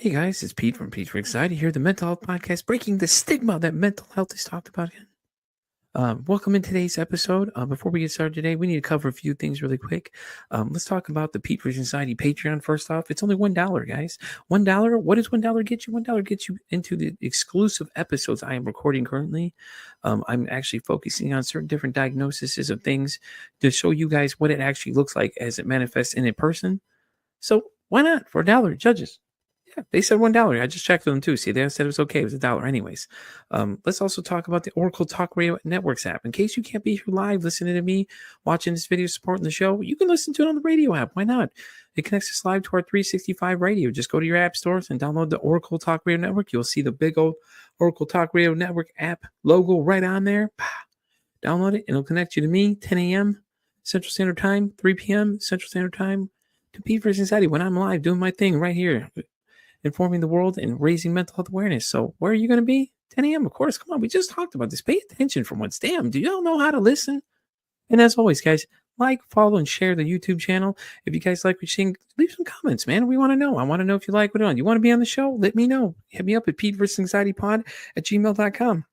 Hey guys, it's Pete from Pete for Anxiety here, the mental health podcast, breaking the stigma that mental health is talked about again. Welcome in today's episode. Before we get started today, we need to cover a few things really quick. Let's talk about the Pete for Anxiety Patreon first off. It's only $1, guys. $1. What does $1 get you? $1 gets you into the exclusive episodes I am recording currently. I'm actually focusing on certain different diagnoses of things to show you guys what it actually looks like as it manifests in a person. So why not for $1, judges? Yeah, they said $1. I just checked with them too. See, they said it was okay. It was $1 anyways. Let's also talk about the Oracle Talk Radio Networks app. In case you can't be here live listening to me, watching this video, supporting the show, you can listen to it on the radio app. Why not? It connects us live to our 365 radio. Just go to your app stores and download the Oracle Talk Radio Network. You'll see the big old Oracle Talk Radio Network app logo right on there. Download it and it'll connect you to me, 10 a.m. Central Standard Time, 3 p.m. Central Standard Time, to Pete for Anxiety when I'm live doing my thing right here, informing the world and raising mental health awareness. So where are you going to be? 10 a.m. Of course. Come on. We just talked about this. Pay attention for once. Damn. Do y'all know how to listen? And as always, guys, like, follow, and share the YouTube channel. If you guys like what you're seeing, leave some comments, man. We want to know. I want to know if you like what we're on. You want to be on the show? Let me know. Hit me up at PeteVersusAnxietyPod@gmail.com.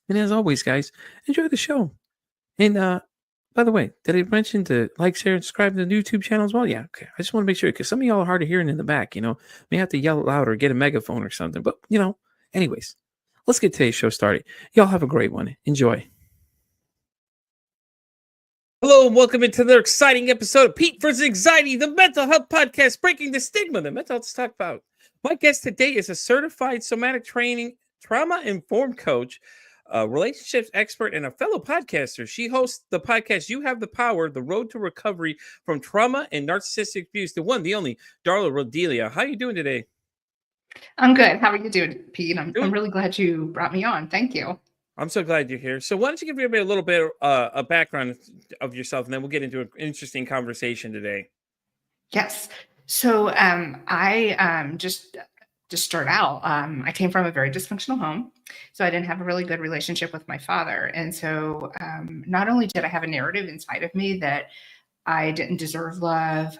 And as always, guys, enjoy the show. And by the way, did I mention to like, share, and subscribe to the YouTube channel as well? Yeah, okay. I just want to make sure because some of y'all are hard of hearing in the back, may have to yell louder or get a megaphone or something. But, anyways, let's get today's show started. Y'all have a great one. Enjoy. Hello, and welcome into another exciting episode of Pete vs. Anxiety, the mental health podcast, breaking the stigma that mental health is talked about. My guest today is a certified somatic training, trauma-informed coach, a relationships expert, and a fellow podcaster. She hosts the podcast You Have the Power, The Road to Recovery from Trauma and Narcissistic Abuse, the one, the only, Darla Ridilla. How are you doing today? I'm good. How are you doing, Pete? I'm really glad you brought me on. Thank you. I'm so glad you're here. So why don't you give everybody a little bit a background of yourself, and then we'll get into an interesting conversation today. Yes. So I just to start out, I came from a very dysfunctional home. So I didn't have a really good relationship with my father. And so not only did I have a narrative inside of me that I didn't deserve love,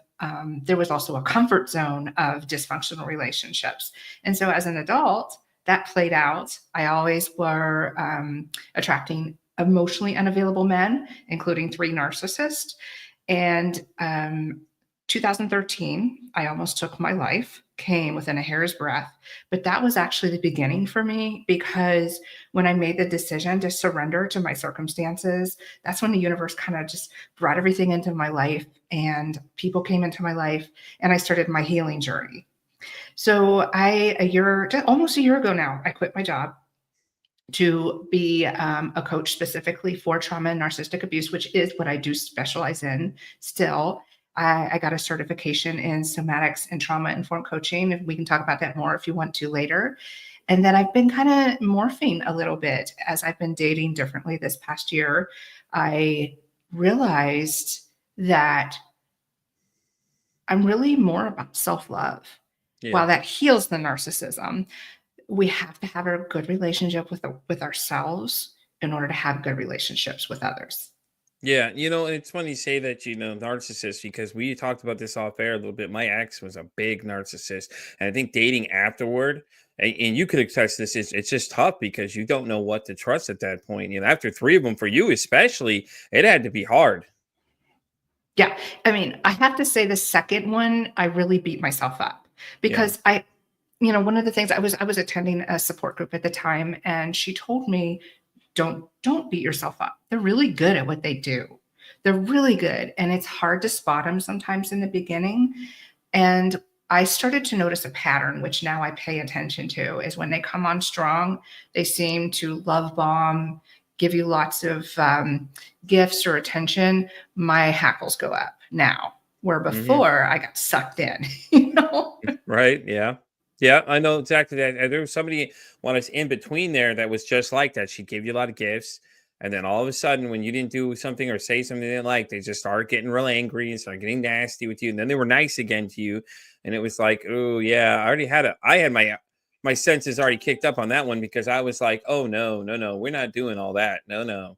there was also a comfort zone of dysfunctional relationships. And so as an adult, that played out. I always were attracting emotionally unavailable men, including 3 narcissists. And 2013, I almost took my life, came within a hair's breadth. But that was actually the beginning for me, because when I made the decision to surrender to my circumstances, that's when the universe kind of just brought everything into my life and people came into my life and I started my healing journey. So almost a year ago now, I quit my job to be a coach specifically for trauma and narcissistic abuse, which is what I do specialize in still. I got a certification in somatics and trauma-informed coaching. And we can talk about that more if you want to later. And then I've been kind of morphing a little bit as I've been dating differently this past year. I realized that I'm really more about self-love. Yeah. While that heals the narcissism, we have to have a good relationship with ourselves in order to have good relationships with others. Yeah, and it's funny you say that, narcissist, because we talked about this off air a little bit. My ex was a big narcissist, and I think dating afterward, and you could attest this, it's just tough because you don't know what to trust at that point. After 3 of them, for you especially, it had to be hard. Yeah, I mean, I have to say the second one, I really beat myself up because one of the things I was attending a support group at the time, and she told me, don't beat yourself up. They're really good at what they do. They're really good. And it's hard to spot them sometimes in the beginning. And I started to notice a pattern, which now I pay attention to, is when they come on strong, they seem to love bomb, give you lots of gifts or attention. My hackles go up now, where before I got sucked in, Right. Yeah. Yeah, I know exactly that. There was somebody when I was in between there that was just like that. She'd give you a lot of gifts. And then all of a sudden, when you didn't do something or say something they didn't like, they just started getting real angry and started getting nasty with you. And then they were nice again to you. And it was like, oh, yeah, I had my senses already kicked up on that one because I was like, oh, no, we're not doing all that. No.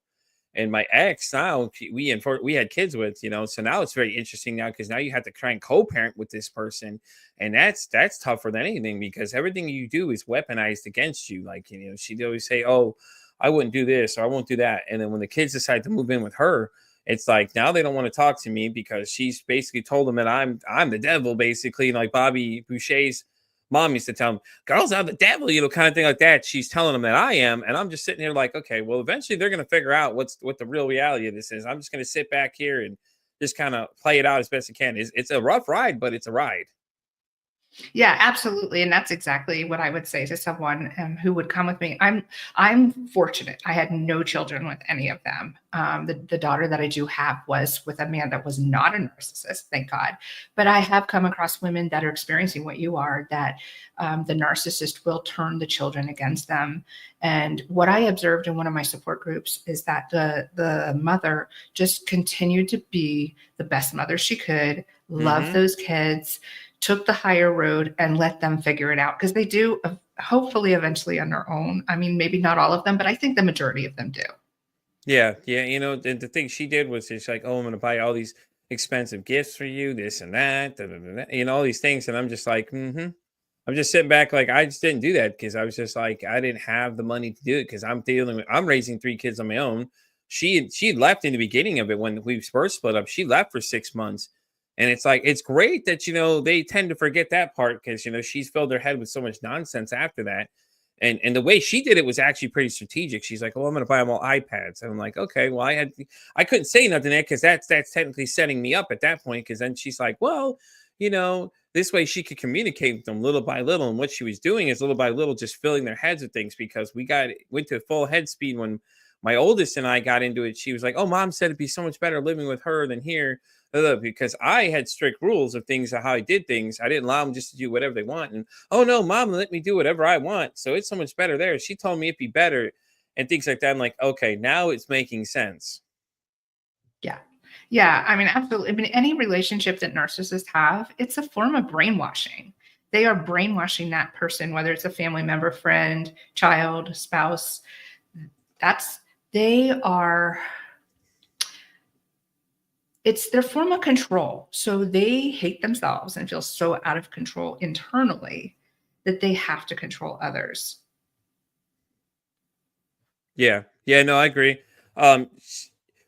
And my ex now, we had kids with, so now it's very interesting now because now you have to try and co-parent with this person, and that's tougher than anything because everything you do is weaponized against you. Like, she'd always say, "Oh, I wouldn't do this or I won't do that," and then when the kids decide to move in with her, it's like now they don't want to talk to me because she's basically told them that I'm the devil, basically, like Bobby Boucher's mom used to tell him, "Girls are the devil," kind of thing like that. She's telling them that I am, and I'm just sitting here like, okay, well, eventually they're gonna figure out what the real reality of this is. I'm just gonna sit back here and just kind of play it out as best I can. It's a rough ride, but it's a ride. Yeah, absolutely, and that's exactly what I would say to someone, who would come with me. I'm fortunate. I had no children with any of them. The daughter that I do have was with a man that was not a narcissist, thank God. But I have come across women that are experiencing what you are, that the narcissist will turn the children against them. And what I observed in one of my support groups is that the mother just continued to be the best mother she could, love Hmm. those kids, took the higher road and let them figure it out because they do hopefully eventually on their own. I mean, maybe not all of them, but I think the majority of them do. Yeah, yeah. The thing she did was just like, "Oh, I'm gonna buy all these expensive gifts for you, this and that, da, da, da, da," all these things, and I'm just like, mm-hmm. I'm just sitting back like I just didn't do that because I was just like I didn't have the money to do it because I'm raising three kids on my own. She had left in the beginning of it when we first split up. She left for 6 months, and it's like it's great that they tend to forget that part because she's filled their head with so much nonsense after that. And the way she did it was actually pretty strategic. She's like, "Oh, I'm going to buy them all iPads," and I'm like, "Okay, well, I couldn't say nothing there because that's technically setting me up at that point." Because then she's like, "Well, this way she could communicate with them little by little." And what she was doing is little by little just filling their heads with things because went to full head speed when my oldest and I got into it. She was like, "Oh, mom said it'd be so much better living with her than here." Because I had strict rules of things of how I did things. I didn't allow them just to do whatever they want. And oh no, mom let me do whatever I want. So it's so much better there. She told me it'd be better and things like that. I'm like, okay, now it's making sense. Yeah. Yeah. I mean, absolutely. I mean, any relationship that narcissists have, it's a form of brainwashing. They are brainwashing that person, whether it's a family member, friend, child, spouse. That's, they are, it's their form of control. So they hate themselves and feel so out of control internally that they have to control others. Yeah. Yeah, no, I agree.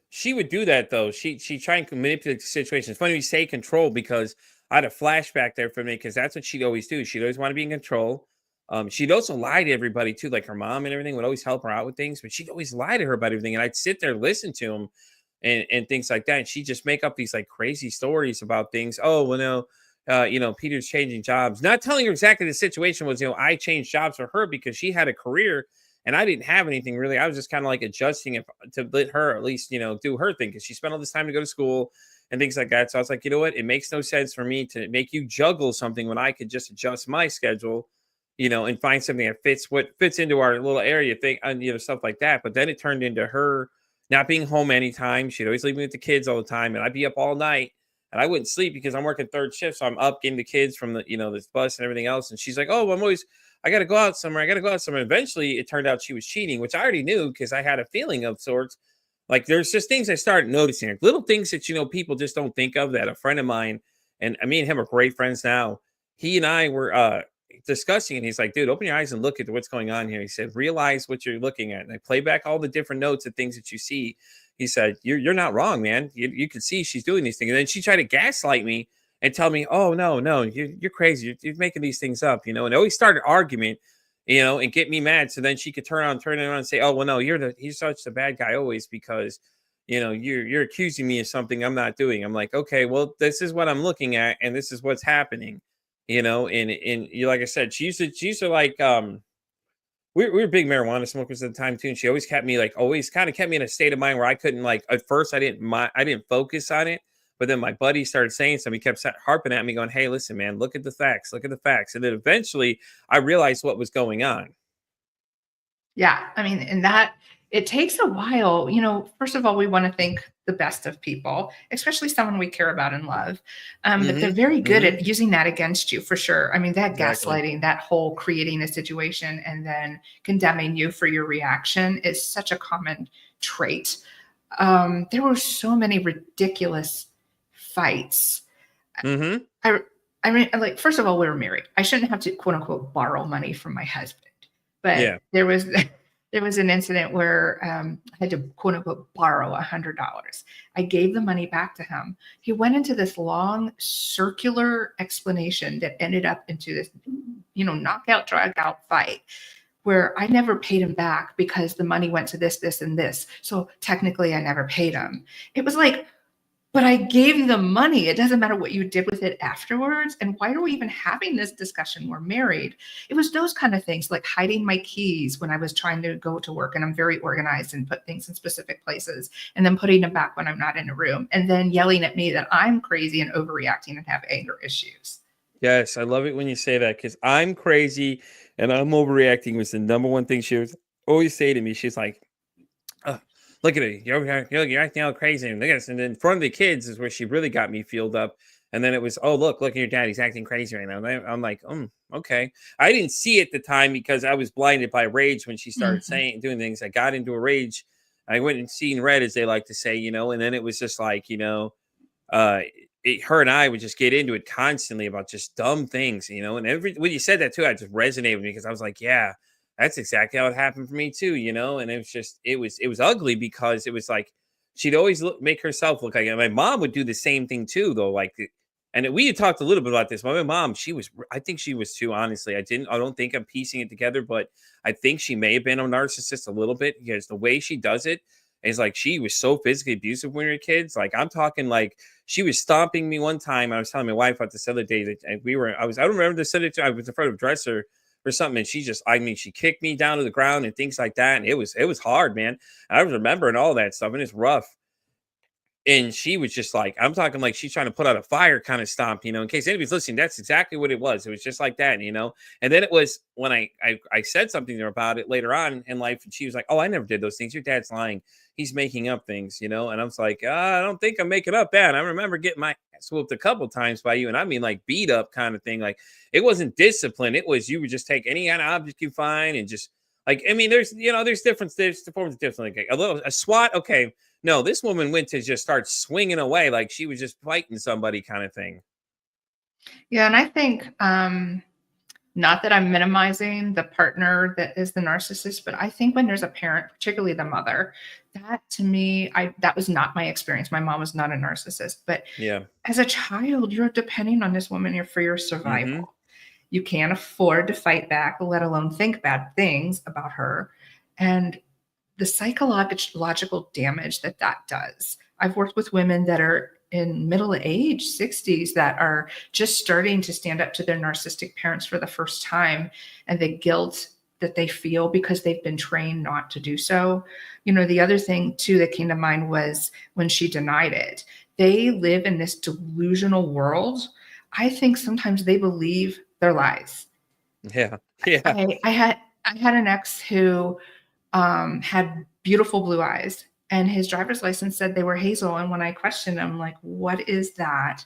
She would do that though. She try and manipulate the situation. It's funny you say control because I had a flashback there for me because that's what she'd always do. She'd always want to be in control. She'd also lie to everybody too, like her mom and everything would always help her out with things, but she'd always lie to her about everything. And I'd sit there, listen to them and things like that. And she'd just make up these like crazy stories about things. Oh, well, no, Peter's changing jobs, not telling her exactly the situation was, I changed jobs for her because she had a career and I didn't have anything really. I was just kind of like adjusting it to let her at least, do her thing because she spent all this time to go to school and things like that. So I was like, you know what? It makes no sense for me to make you juggle something when I could just adjust my schedule, and find something that fits what fits into our little area thing and stuff like that. But then it turned into her not being home anytime. She'd always leave me with the kids all the time, and I'd be up all night and I wouldn't sleep because I'm working third shift. So I'm up getting the kids from this bus and everything else. And she's like, "Oh, I got to go out somewhere. I got to go out somewhere." Eventually, it turned out she was cheating, which I already knew because I had a feeling of sorts. Like there's just things I started noticing, like little things that people just don't think of. That a friend of mine and me and him are great friends now. He and I were discussing, and he's like, "Dude, open your eyes and look at what's going on here." He said, "Realize what you're looking at." And I play back all the different notes of things that you see. He said, "You're not wrong, man. You can see she's doing these things." And then she tried to gaslight me and tell me, "Oh no, no, you're crazy. You're making these things up," and always started argument, and get me mad. So then she could turn it around and say, "Oh well, no, he's such a bad guy always because you're accusing me of something I'm not doing." I'm like, "Okay, well, this is what I'm looking at, and this is what's happening." And you like I said, she used to like we were big marijuana smokers at the time too, and she always kind of kept me in a state of mind where I couldn't like at first I didn't focus on it, but then my buddy started saying something. He kept harping at me, going, "Hey, listen, man, look at the facts," and then eventually I realized what was going on. Yeah, I mean, and that it takes a while. First of all, we want to think the best of people, especially someone we care about and love. But they're Hmm. very good Hmm. at using that against you for sure. I mean, that Exactly. gaslighting, that whole creating a situation and then condemning you for your reaction is such a common trait. There were so many ridiculous fights. Mm-hmm. I I mean, like, first of all, we were married. I shouldn't have to quote unquote borrow money from my husband. But Yeah. there was an incident where I had to quote unquote borrow $100. I gave the money back to him. He went into this long circular explanation that ended up into this, knockout, drag out fight where I never paid him back because the money went to this, this, and this. So technically, I never paid him. It was like, but I gave you the money. It doesn't matter what you did with it afterwards. And why are we even having this discussion? We're married. It was those kind of things, like hiding my keys when I was trying to go to work, and I'm very organized and put things in specific places, and then putting them back when I'm not in a room, and then yelling at me that I'm crazy and overreacting and have anger issues. Yes, I love it when you say that because I'm crazy and I'm overreacting was the number one thing she was always say to me. She's like, look at it. You're acting all crazy. And look at this. And in front of the kids is where she really got me fueled up. And then it was, oh, look at your dad. He's acting crazy right now. And I'm like, okay. I didn't see it at the time because I was blinded by rage when she started Mhm. saying, doing things. I got into a rage. I went and seen red, as they like to say, and then it was just like, uh, her and I would just get into it constantly about just dumb things, and when you said that too, I just resonated with me because I was like, yeah, that's exactly how it happened for me too, and it was just, it was ugly because it was like, she'd always make herself look like, and my mom would do the same thing too, though. Like, and we had talked a little bit about this. My mom, I think she was too, honestly. I don't think I'm piecing it together, but I think she may have been a narcissist a little bit because the way she does it is like, she was so physically abusive when we were kids. Like, I'm talking like, she was stomping me one time. I was telling my wife about this other day that I don't remember the subject. I was in front of a dresser or something. And she kicked me down to the ground and things like that. And it was hard, man. I was remembering all that stuff, and it's rough. And she was just like, I'm talking like she's trying to put out a fire kind of stomp, in case anybody's listening. That's exactly what it was. It was just like that. And then it was when I said something to her about it later on in life, and she was like, oh, I never did those things. Your dad's lying. He's making up things. And I was like, I don't think I'm making up that. I remember getting my ass whooped a couple times by you. And I mean, like, beat up kind of thing. Like, it wasn't discipline. It was, you would just take any kind of object you find and just, like, I mean, there's there's the forms of different, like a SWAT. Okay. No, this woman went to just start swinging away like she was just fighting somebody kind of thing. Yeah, and I think not that I'm minimizing the partner that is the narcissist, but I think when there's a parent, particularly the mother, that to me, that was not my experience. My mom was not a narcissist, but Yeah. as a child, you're depending on this woman for your Mhm. survival. You can't afford to fight back, let alone think bad things about her. And the psychological damage that that does. I've worked with women that are in middle age 60s that are just starting to stand up to their narcissistic parents for the first time, and the guilt that they feel because they've been trained not to do so. The other thing too that came to mind was when she denied it. They live in this delusional world. I think sometimes they believe their lies. Yeah. Yeah. I had an ex who had beautiful blue eyes, and his driver's license said they were hazel. And when I questioned him, like, what is that?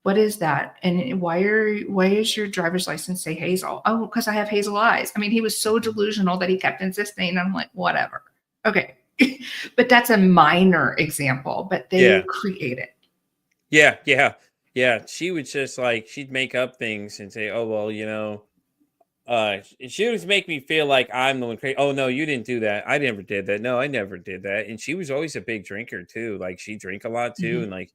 What is that? And why is your driver's license say hazel? Oh, because I have hazel eyes. I mean, he was so delusional that he kept insisting. And I'm like, whatever. Okay. But that's a minor example, but they Yeah. create it. Yeah. Yeah. Yeah. She would just like, she'd make up things and say, oh, well, she would make me feel like I'm the one crazy. Oh no, you didn't do that. I never did that. No, I never did that. And she was always a big drinker too. Like, she drink a lot too, Mhm. and like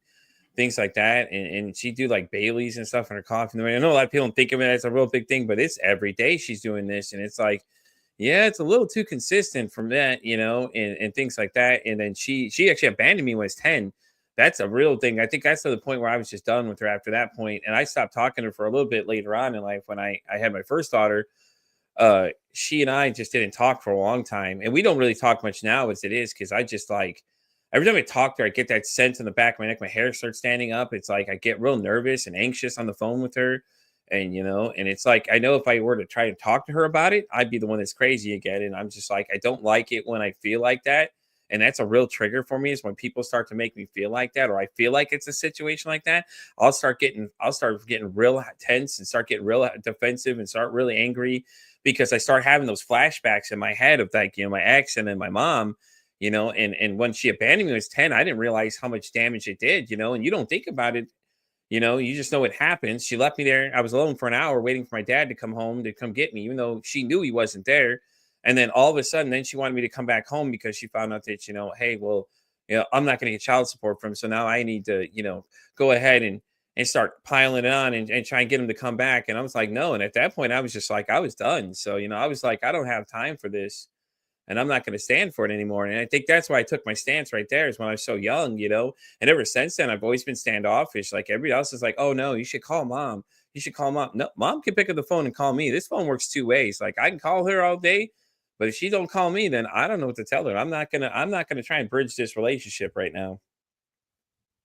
things like that. And she do like Baileys and stuff in her coffee in the morning. I know a lot of people don't think of it as a real big thing, but it's every day she's doing this. And it's like, yeah, it's a little too consistent from that, and things like that. And then she actually abandoned me when I was 10. That's a real thing. I think that's to the point where I was just done with her after that point. And I stopped talking to her for a little bit later on in life when I had my first daughter. She and I just didn't talk for a long time. And we don't really talk much now as it is, because I just like, every time I talk to her, I get that sense in the back of my neck, my hair starts standing up. It's like I get real nervous and anxious on the phone with her. And it's like, I know if I were to try to talk to her about it, I'd be the one that's crazy again. And I'm just like, I don't like it when I feel like that. And that's a real trigger for me, is when people start to make me feel like that, or I feel like it's a situation like that. I'll start getting real tense and start getting real defensive and start really angry, because I start having those flashbacks in my head of, like, my ex and then my mom, and when she abandoned me when I was 10, I didn't realize how much damage it did, and you don't think about it. You just know it happens. She left me there. I was alone for an hour waiting for my dad to come home to come get me, even though she knew he wasn't there. And then all of a sudden, then she wanted me to come back home because she found out that, hey, well, I'm not going to get child support from him. So now I need to, go ahead and start piling it on and try and get him to come back. And I was like, no. And at that point, I was just like, I was done. So, I was like, I don't have time for this and I'm not going to stand for it anymore. And I think that's why I took my stance right there is when I was so young. And ever since then, I've always been standoffish. Like everybody else is like, oh no, you should call mom. You should call mom. No, mom can pick up the phone and call me. This phone works two ways. Like I can call her all day, but if she don't call me, then I don't know what to tell her. I'm not gonna try and bridge this relationship right now.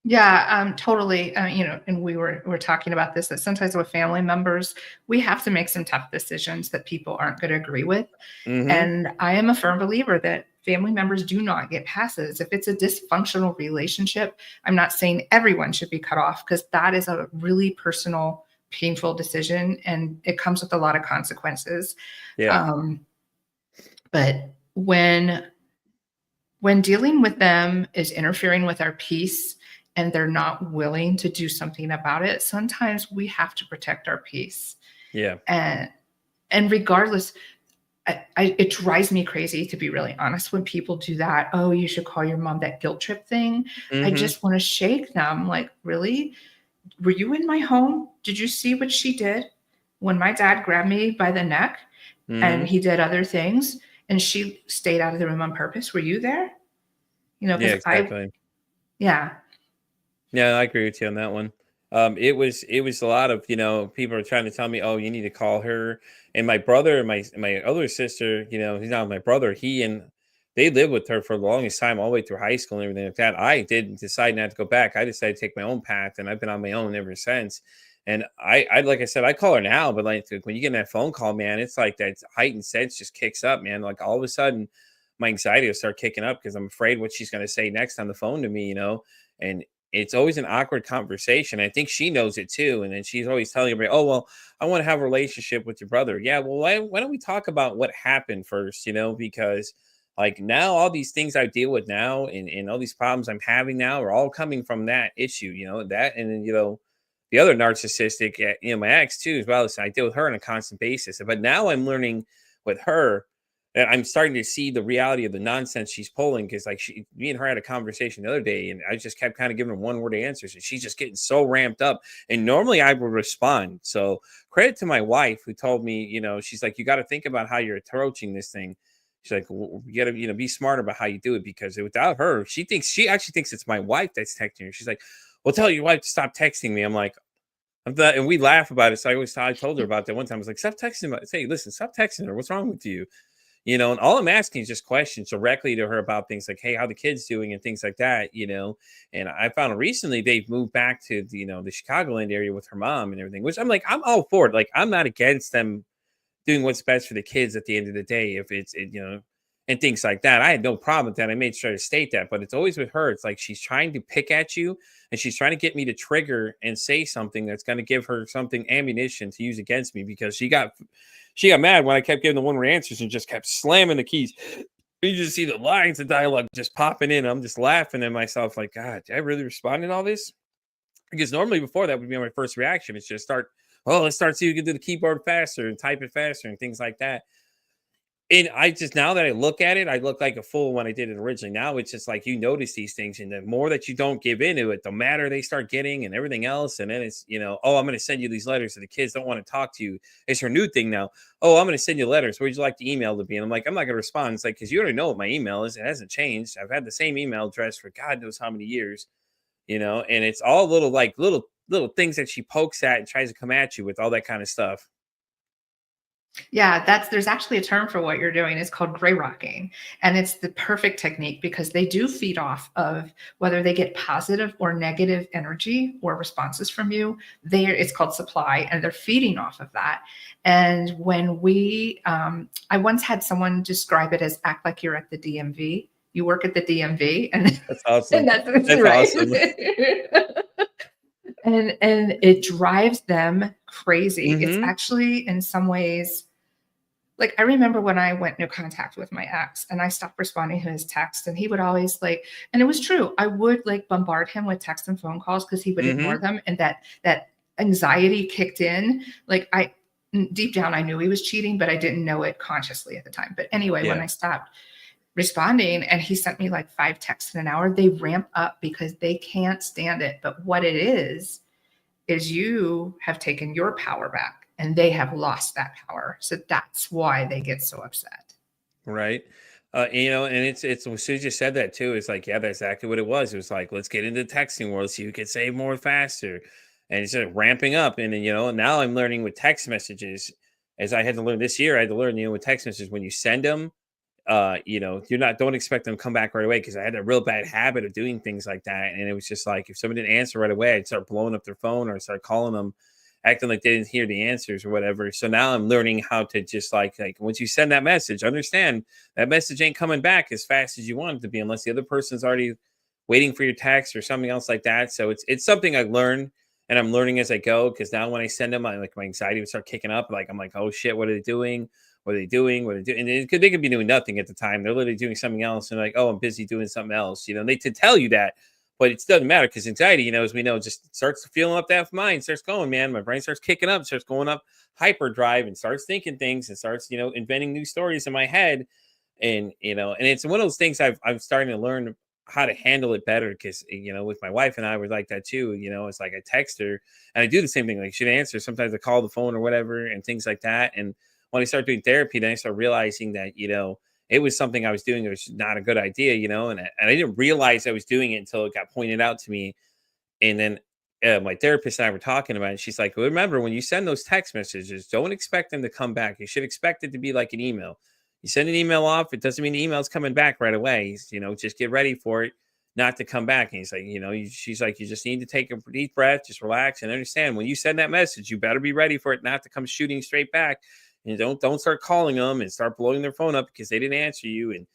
Yeah, totally. And we're talking about this that sometimes with family members, we have to make some tough decisions that people aren't going to agree with. Hmm. And I am a firm believer that family members do not get passes. If it's a dysfunctional relationship, I'm not saying everyone should be cut off because that is a really personal, painful decision, and it comes with a lot of consequences. Yeah. Um, but when dealing with them is interfering with our peace and they're not willing to do something about it, sometimes we have to protect our peace. Yeah. And regardless, it drives me crazy, to be really honest, when people do that. Oh, you should call your mom, that guilt trip thing. I Hmm. just want to shake them. Like, really? Were you in my home? Did you see what she did when my dad grabbed me by the neck and Hmm. he did other things and she stayed out of the room on purpose? Were you there? Yeah, Because exactly. yeah. Yeah, I agree with you on that one. It was a lot of people are trying to tell me, oh, you need to call her. And my brother and my other sister, he's not my brother. They lived with her for the longest time, all the way through high school and everything like that. I did decide not to go back. I decided to take my own path, and I've been on my own ever since. And I like I said, I call her now, but like when you get that phone call, man, it's like that heightened sense just kicks up, man. Like all of a sudden, my anxiety will start kicking up because I'm afraid what she's going to say next on the phone to me. And it's always an awkward conversation. I think she knows it too. And then she's always telling everybody, oh, well, I want to have a relationship with your brother. Yeah, well, why don't we talk about what happened first, because like now all these things I deal with now and all these problems I'm having now are all coming from that issue, that. And then, the other narcissistic, my ex too, as well. So I deal with her on a constant basis. But now I'm learning with her and I'm starting to see the reality of the nonsense she's pulling because, like, me and her had a conversation the other day, and I just kept kind of giving her one word answers, and she's just getting so ramped up. And normally I would respond. So credit to my wife who told me, she's like, you got to think about how you're approaching this thing. She's like, you got to, be smart about how you do it because without her, she actually thinks it's my wife that's texting her. She's like, well, tell your wife to stop texting me. I'm like, and we laugh about it. So I told her about that one time. I was like, stop texting her. Say, listen, stop texting her. What's wrong with you? And all I'm asking is just questions directly to her about things like, hey, how the kids doing and things like that. And I found recently they've moved back to the Chicagoland area with her mom and everything, which I'm like, I'm all for it. Like, I'm not against them doing what's best for the kids at the end of the day. If and things like that. I had no problem with that. I made sure to state that, but it's always with her. It's like she's trying to pick at you and she's trying to get me to trigger and say something that's going to give her something ammunition to use against me because she got mad when I kept giving the one word answers and just kept slamming the keys. You just see the lines of dialogue just popping in. I'm just laughing at myself like, God, did I really respond to all this? Because normally before that would be my first reaction. It's just let's start see if we can do the keyboard faster and type it faster and things like that. And I just now that I look at it, I look like a fool when I did it originally. Now it's just like you notice these things, and the more that you don't give into it, the madder they start getting and everything else. And then it's, oh, I'm going to send you these letters, and the kids don't want to talk to you. It's her new thing now. Oh, I'm going to send you letters. Where'd you like the email to be? And I'm like, I'm not going to respond. It's like, because you already know what my email is. It hasn't changed. I've had the same email address for God knows how many years, and it's all little things that she pokes at and tries to come at you with all that kind of stuff. Yeah, there's actually a term for what you're doing. It's called gray rocking. And it's the perfect technique because they do feed off of whether they get positive or negative energy or responses from you. It's called supply, and they're feeding off of that. And when I once had someone describe it as act like you're at the DMV. You work at the DMV, and That's awesome. and that's That's right. awesome. And it drives them crazy. It's Hmm. actually in some ways Like, I remember when I went no contact with my ex and I stopped responding to his text, and he would always like, and it was true. I would like bombard him with texts and phone calls because he would ignore Mm-hmm. them. And that anxiety kicked in. Like, deep down, I knew he was cheating, but I didn't know it consciously at the time. But anyway, when Yeah. I stopped responding and he sent me like 5 texts in an hour, they ramp up because they can't stand it. But what it is you have taken your power back and they have lost that power. So that's why they get so upset. Right. And it's as soon as you said that too, it's like, yeah, that's exactly what it was. It was like, let's get into the texting world so you can say more faster. And it's just ramping up. And then, now I'm learning with text messages, as I had to learn this year, I had to learn, with text messages, when you send them, don't expect them to come back right away. Cause I had a real bad habit of doing things like that. And it was just like, if somebody didn't answer right away, I'd start blowing up their phone or start calling them, acting like they didn't hear the answers or whatever. So now I'm learning how to just like once you send that message, understand that message ain't coming back as fast as you want it to be unless the other person's already waiting for your text or something else like that. So it's something I learned and I'm learning as I go, because now when I send them, I like my anxiety would start kicking up. Like I'm like, oh shit, what are they doing? What are they doing? What are they doing? And they could be doing nothing at the time. They're literally doing something else and like, oh, I'm busy doing something else. They to tell you that, but it doesn't matter because anxiety, as we know, just starts feeling up that mind, starts going, man. My brain starts kicking up, starts going up hyperdrive and starts thinking things and starts, inventing new stories in my head. And it's one of those things I'm starting to learn how to handle it better because, with my wife and I were like that too. It's like I text her and I do the same thing. Like she'd answer. Sometimes I call the phone or whatever and things like that. And when I start doing therapy, then I start realizing that, it was something I was doing. It was not a good idea, and I didn't realize I was doing it until it got pointed out to me. And then my therapist and I were talking about it. She's like, well, remember, when you send those text messages, don't expect them to come back. You should expect it to be like an email. You send an email off, it doesn't mean the email's coming back right away. Just get ready for it not to come back. And he's like, she's like, you just need to take a deep breath, just relax and understand when you send that message, you better be ready for it not to come shooting straight back. And don't start calling them and start blowing their phone up because they didn't answer you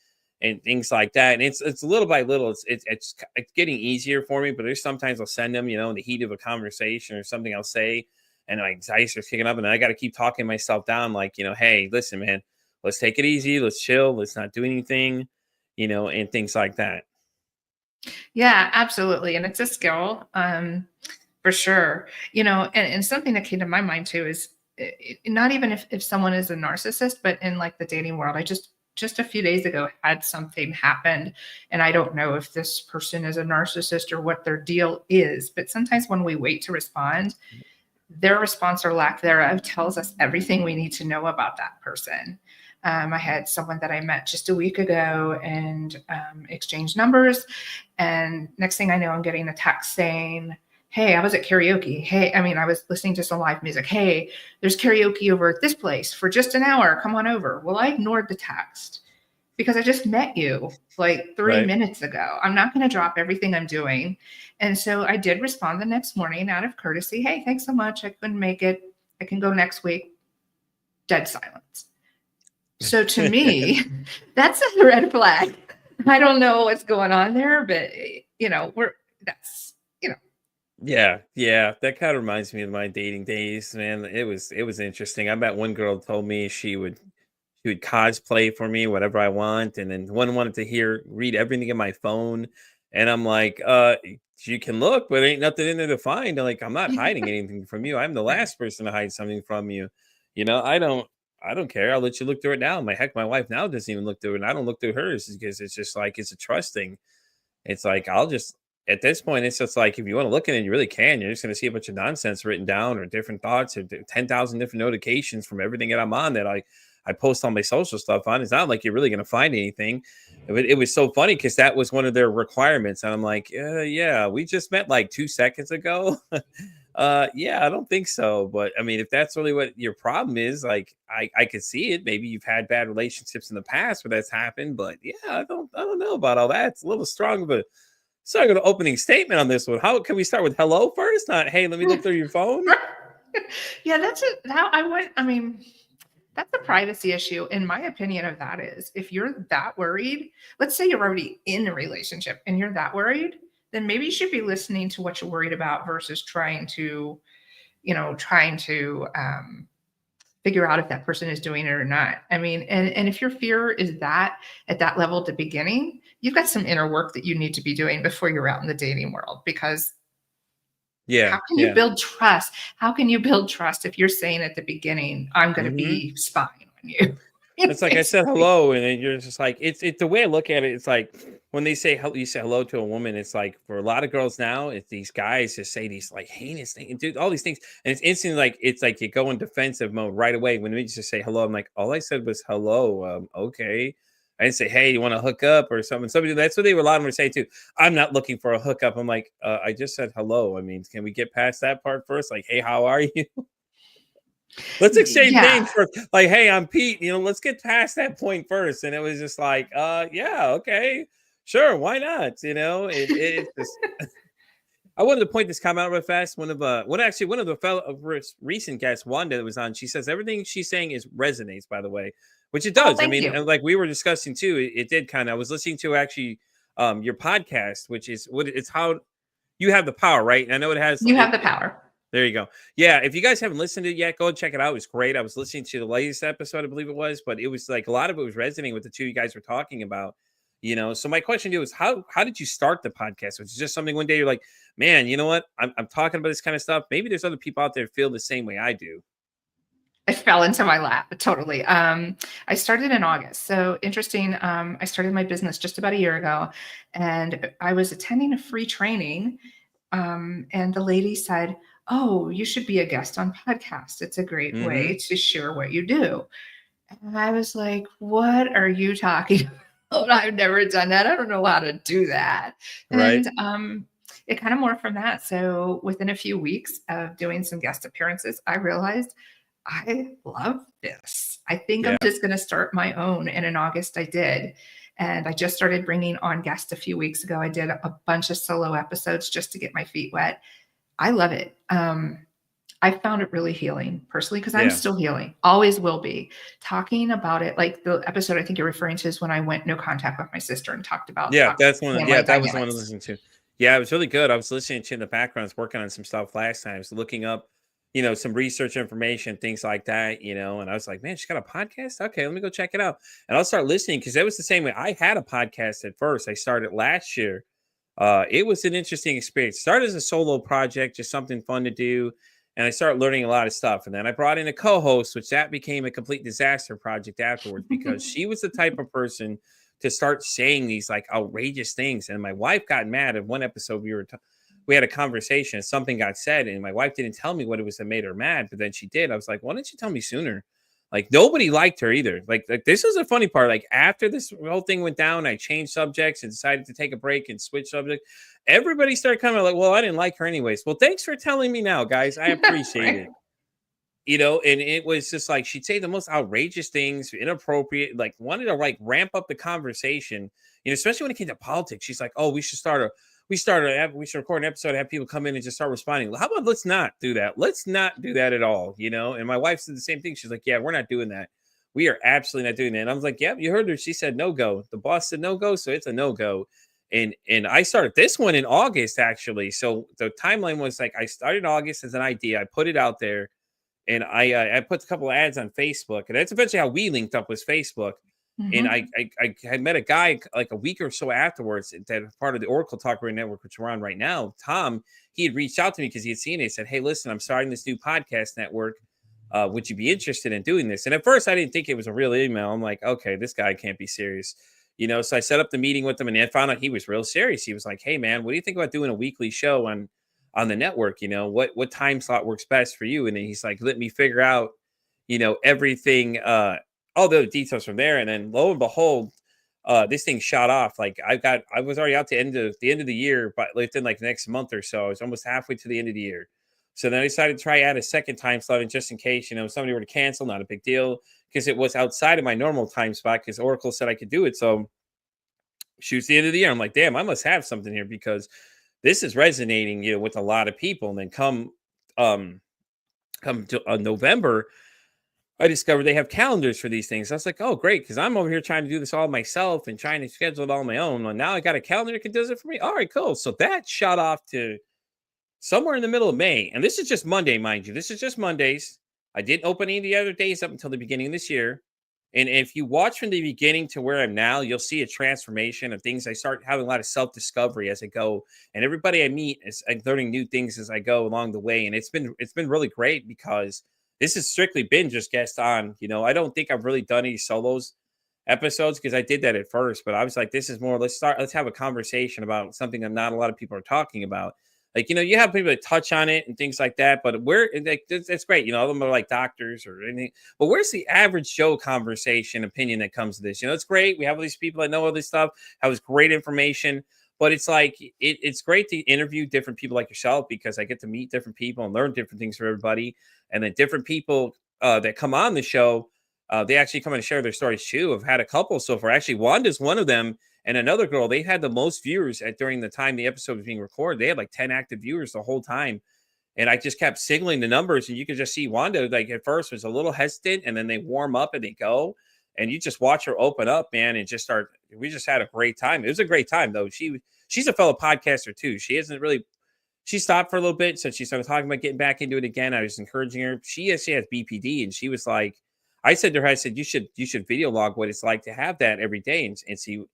and things like that. And it's little by little, it's getting easier for me. But there's sometimes I'll send them, in the heat of a conversation or something I'll say, and my anxiety starts kicking up, and I got to keep talking myself down, like, hey, listen, man, let's take it easy, let's chill, let's not do anything, and things like that. Yeah, absolutely. And it's a skill, for sure. And something that came to my mind too is not even if someone is a narcissist, but in like the dating world, I just a few days ago had something happen, and I don't know if this person is a narcissist or what their deal is, but sometimes when we wait to respond, their response or lack thereof tells us everything we need to know about that person. I had someone that I met just a week ago and exchanged numbers. And next thing I know, I'm getting a text saying, hey, I was at karaoke. Hey, I was listening to some live music. Hey, there's karaoke over at this place for just an hour. Come on over. Well, I ignored the text because I just met you like 30 Right. minutes ago. I'm not going to drop everything I'm doing. And so I did respond the next morning out of courtesy. Hey, thanks so much. I couldn't make it. I can go next week. Dead silence. So to me, that's a red flag. I don't know what's going on there, but that's, Yeah, that kind of reminds me of my dating days, man. It was interesting. I met one girl told me she would cosplay for me, whatever I want, and then one wanted to read everything in my phone, and I'm like, you can look, but ain't nothing in there to find. Like, I'm not hiding anything from you. I'm the right. last person to hide something from you. I don't care. I'll let you look through it now. My wife now doesn't even look through it, and I don't look through hers because it's just like it's a trust thing. It's like I'll just at this point, it's just like if you want to look at it, you really can. You're just going to see a bunch of nonsense written down or different thoughts or 10,000 different notifications from everything that I'm on that I post all my social stuff on. It's not like you're really going to find anything. It was so funny because that was one of their requirements. And I'm like, yeah, we just met like 2 seconds ago. Yeah, I don't think so. But I mean, if that's really what your problem is, like I could see it. Maybe you've had bad relationships in the past where that's happened. But yeah, I don't know about all that. It's a little strong of a starting an opening statement on this one. How can we start with hello first? Not hey, let me look through your phone. Yeah, that's it. How I went. That's a privacy issue, in my opinion. Of that is, if you're that worried, let's say you're already in a relationship and you're that worried, then maybe you should be listening to what you're worried about versus trying to figure out if that person is doing it or not. I mean, and if your fear is that at that level at the beginning, you've got some inner work that you need to be doing before you're out in the dating world, because Yeah. how can you Yeah. build trust? How can you build trust if you're saying at the beginning, I'm going to Hmm. be spying on you? It's like I said Basically. hello, and then you're just like it's the way I look at it. It's like when they say hello, you say hello to a woman. It's like for a lot of girls now, it's these guys just say these like heinous things, and do all these things, and it's instantly like it's like you go in defensive mode right away when we just say hello. I'm like, all I said was hello. Okay. I didn't say, hey, you want to hook up or something. Somebody that's what they were allowed to say too. I'm not looking for a hookup. I'm like, I just said hello. I mean, can we get past that part first? Like, hey, how are you? Let's exchange Yeah. names first. Like, hey, I'm Pete. Let's get past that point first. And it was just like, yeah, okay, sure, why not? It's just I wanted to point this comment out real fast. One of the recent guests, Wanda, that was on, she says everything she's saying is resonates, by the way, which it Oh, does. I thank mean, you. and like we were discussing too, it did kind of. I was listening to actually your podcast, which is what it's how you have the power, right? And I know it has You have the power. there you go. Yeah, if you guys haven't listened to it yet, go and check it out. It was great. I was listening to the latest episode, I believe it was, but it was like a lot of it was resonating with the two you guys were talking about. So my question to you is how did you start the podcast? Was it just something one day you're like, man, you know what? I'm talking about this kind of stuff. Maybe there's other people out there who feel the same way I do. It fell into my lap, totally. I started in August. So interesting. I started my business just about a year ago, and I was attending a free training. And the lady said, "Oh, you should be a guest on podcasts. It's a great Mm-hmm. way to share what you do." And I was like, "What are you talking about? I've never done that. I don't know how to do that." Right. And it kind of morphed from that. So within a few weeks of doing some guest appearances, I realized I love this. I think I'm Yeah. just going to start my own. And in August, I did. And I just started bringing on guests a few weeks ago. I did a bunch of solo episodes just to get my feet wet. I love it. I found it really healing personally, because I'm Yeah. still healing, always will be. Talking about it, like the episode I think you're referring to is when I went no contact with my sister and talked about Yeah, toxic that's one. Yeah, family that was the one I was dynamics. listening to. Yeah, it was really good. I was listening to in the background. I was working on some stuff last time. So looking up, some research information, things like that. And I was like, man, she's got a podcast. Okay, let me go check it out. And I'll start listening because that was the same way. I had a podcast at first. I started last year. It was an interesting experience. Started as a solo project, just something fun to do. And I started learning a lot of stuff. And then I brought in a co-host, which that became a complete disaster project afterwards because she was the type of person to start saying these like outrageous things. And my wife got mad at one episode. We had a conversation. Something got said, and my wife didn't tell me what it was that made her mad, but then she did. I was like, "Why didn't you tell me sooner?" Like nobody liked her either. Like this is a funny part. Like after this whole thing went down, I changed subjects and decided to take a break and switch subject. Everybody started coming like, "Well, I didn't like her anyways." Well, thanks for telling me now, guys. I appreciate Right. it. And it was just like she'd say the most outrageous things, inappropriate, like wanted to like ramp up the conversation, especially when it came to politics. She's like, oh, we should record an episode, have people come in and just start responding. How about let's not do that? Let's not do that at all. And my wife said the same thing. She's like, yeah, we're not doing that. We are absolutely not doing that. And I was like, yeah, you heard her. She said no go. The boss said no go, so it's a no go. And I started this one in August actually. So the timeline was like I started August as an idea. I put it out there and I put a couple of ads on Facebook, and that's eventually how we linked up was Facebook. And I, Mhm. I I had met a guy like a week or so afterwards that was part of the Oracle Talk Radio Network, which we're on right now. Tom, he had reached out to me because he had seen it. He said, "Hey, listen, I'm starting this new podcast network. Would you be interested in doing this?" And at first, I didn't think it was a real email. I'm like, okay, this guy can't be serious. So I set up the meeting with him, and I found out he was real serious. He was like, "Hey, man, what do you think about doing a weekly show on the network? What time slot works best for you?" And then he's like, let me figure out, everything, all the details from there. And then lo and behold, this thing shot off. Like I was already out to the end of the year, but within like the next month or so, I was almost halfway to the end of the year. So then I decided to try add a second time slot, and just in case, somebody were to cancel, not a big deal, because it was outside of my normal time spot because Oracle said I could do it. So shoots the end of the year. I'm like, damn, I must have something here because this is resonating, with a lot of people. And then um, come to November, I discovered they have calendars for these things. I was like, oh, great, because I'm over here trying to do this all myself and trying to schedule it all on my own. Well, now I got a calendar that can do it for me. All right, cool. So that shot off to somewhere in the middle of May, and this is just Monday, mind you. This is just Mondays. I didn't open any of the other days up until the beginning of this year. And if you watch from the beginning to where I'm now, you'll see a transformation of things. I start having a lot of self discovery as I go, and everybody I meet is I'm learning new things as I go along the way. And it's been really great because this has strictly been just guest on. I don't think I've really done any solos episodes because I did that at first, but I was like, this is more. Let's have a conversation about something that not a lot of people are talking about. Like, you have people that touch on it and things like that, but like that's great. All of them are like doctors or anything. But where's the average Joe conversation opinion that comes to this? It's great. We have all these people that know all this stuff, have this great information, but it's like it's great to interview different people like yourself because I get to meet different people and learn different things from everybody. And then different people that come on the show, they actually come and share their stories too. I've had a couple so far. Actually, Wanda's one of them and another girl, they had the most viewers during the time the episode was being recorded. They had like 10 active viewers the whole time. And I just kept signaling the numbers, and you could just see Wanda, like at first was a little hesitant, and then they warm up and they go. And you just watch her open up, man, and just start. We just had a great time. It was a great time, though. She's a fellow podcaster too. She stopped for a little bit, so she started talking about getting back into it again. I was encouraging her. She has BPD, and she was like, I said to her, I said, you should video log what it's like to have that every day and see,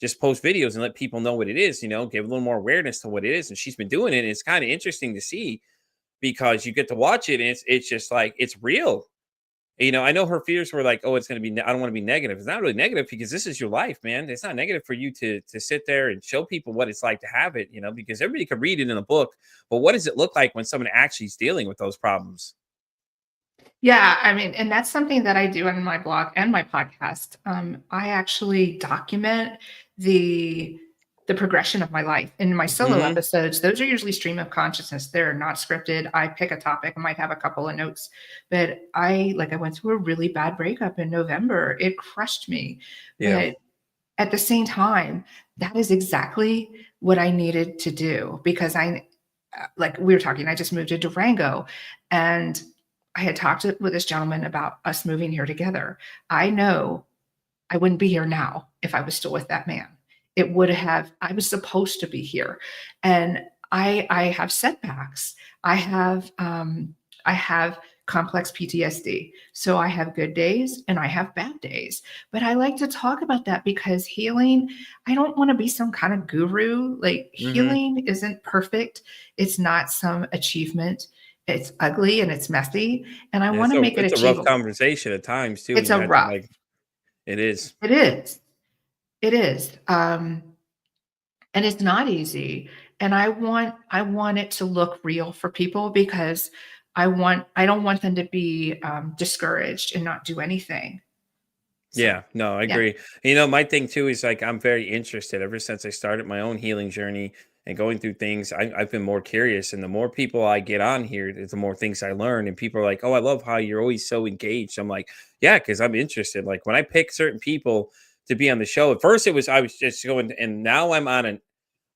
just post videos and let people know what it is, give a little more awareness to what it is. And she's been doing it. And it's kind of interesting to see because you get to watch it and it's just like, it's real. I know her fears were like, oh, it's going to be, I don't want to be negative. It's not really negative because this is your life, man. It's not negative for you to sit there and show people what it's like to have it, because everybody could read it in a book, but what does it look like when someone actually is dealing with those problems? Yeah, I mean, and that's something that I do in my blog and my podcast. I actually document the the progression of my life. In my solo Hmm. episodes, those are usually stream of consciousness. They're not scripted. I pick a topic. I might have a couple of notes, but I went through a really bad breakup in November. It crushed me, Yeah. but at the same time, that is exactly what I needed to do because like we were talking, I just moved to Durango and I had talked with this gentleman about us moving here together. I know I wouldn't be here now if I was still with that man. I was supposed to be here. And I have setbacks. I have complex PTSD. So I have good days and I have bad days. But I like to talk about that because healing, I don't want to be some kind of guru. Like Hmm. healing isn't perfect. It's not some achievement. It's ugly and it's messy. And I And want it's to a make it it's a rough achievable. conversation at times too, It's and you a have to rough. like it is. It is. It is. And it's not easy. And I want it to look real for people because I don't want them to be discouraged and not do anything. So Yeah, no, I yeah. agree. My thing too is like I'm very interested ever since I started my own healing journey and going through things. I've been more curious, and the more people I get on here, the more things I learn. And people are like, "Oh, I love how you're always so engaged." I'm like, "Yeah," because I'm interested. Like when I pick certain people to be on the show, at first it was I was just going, and now I'm on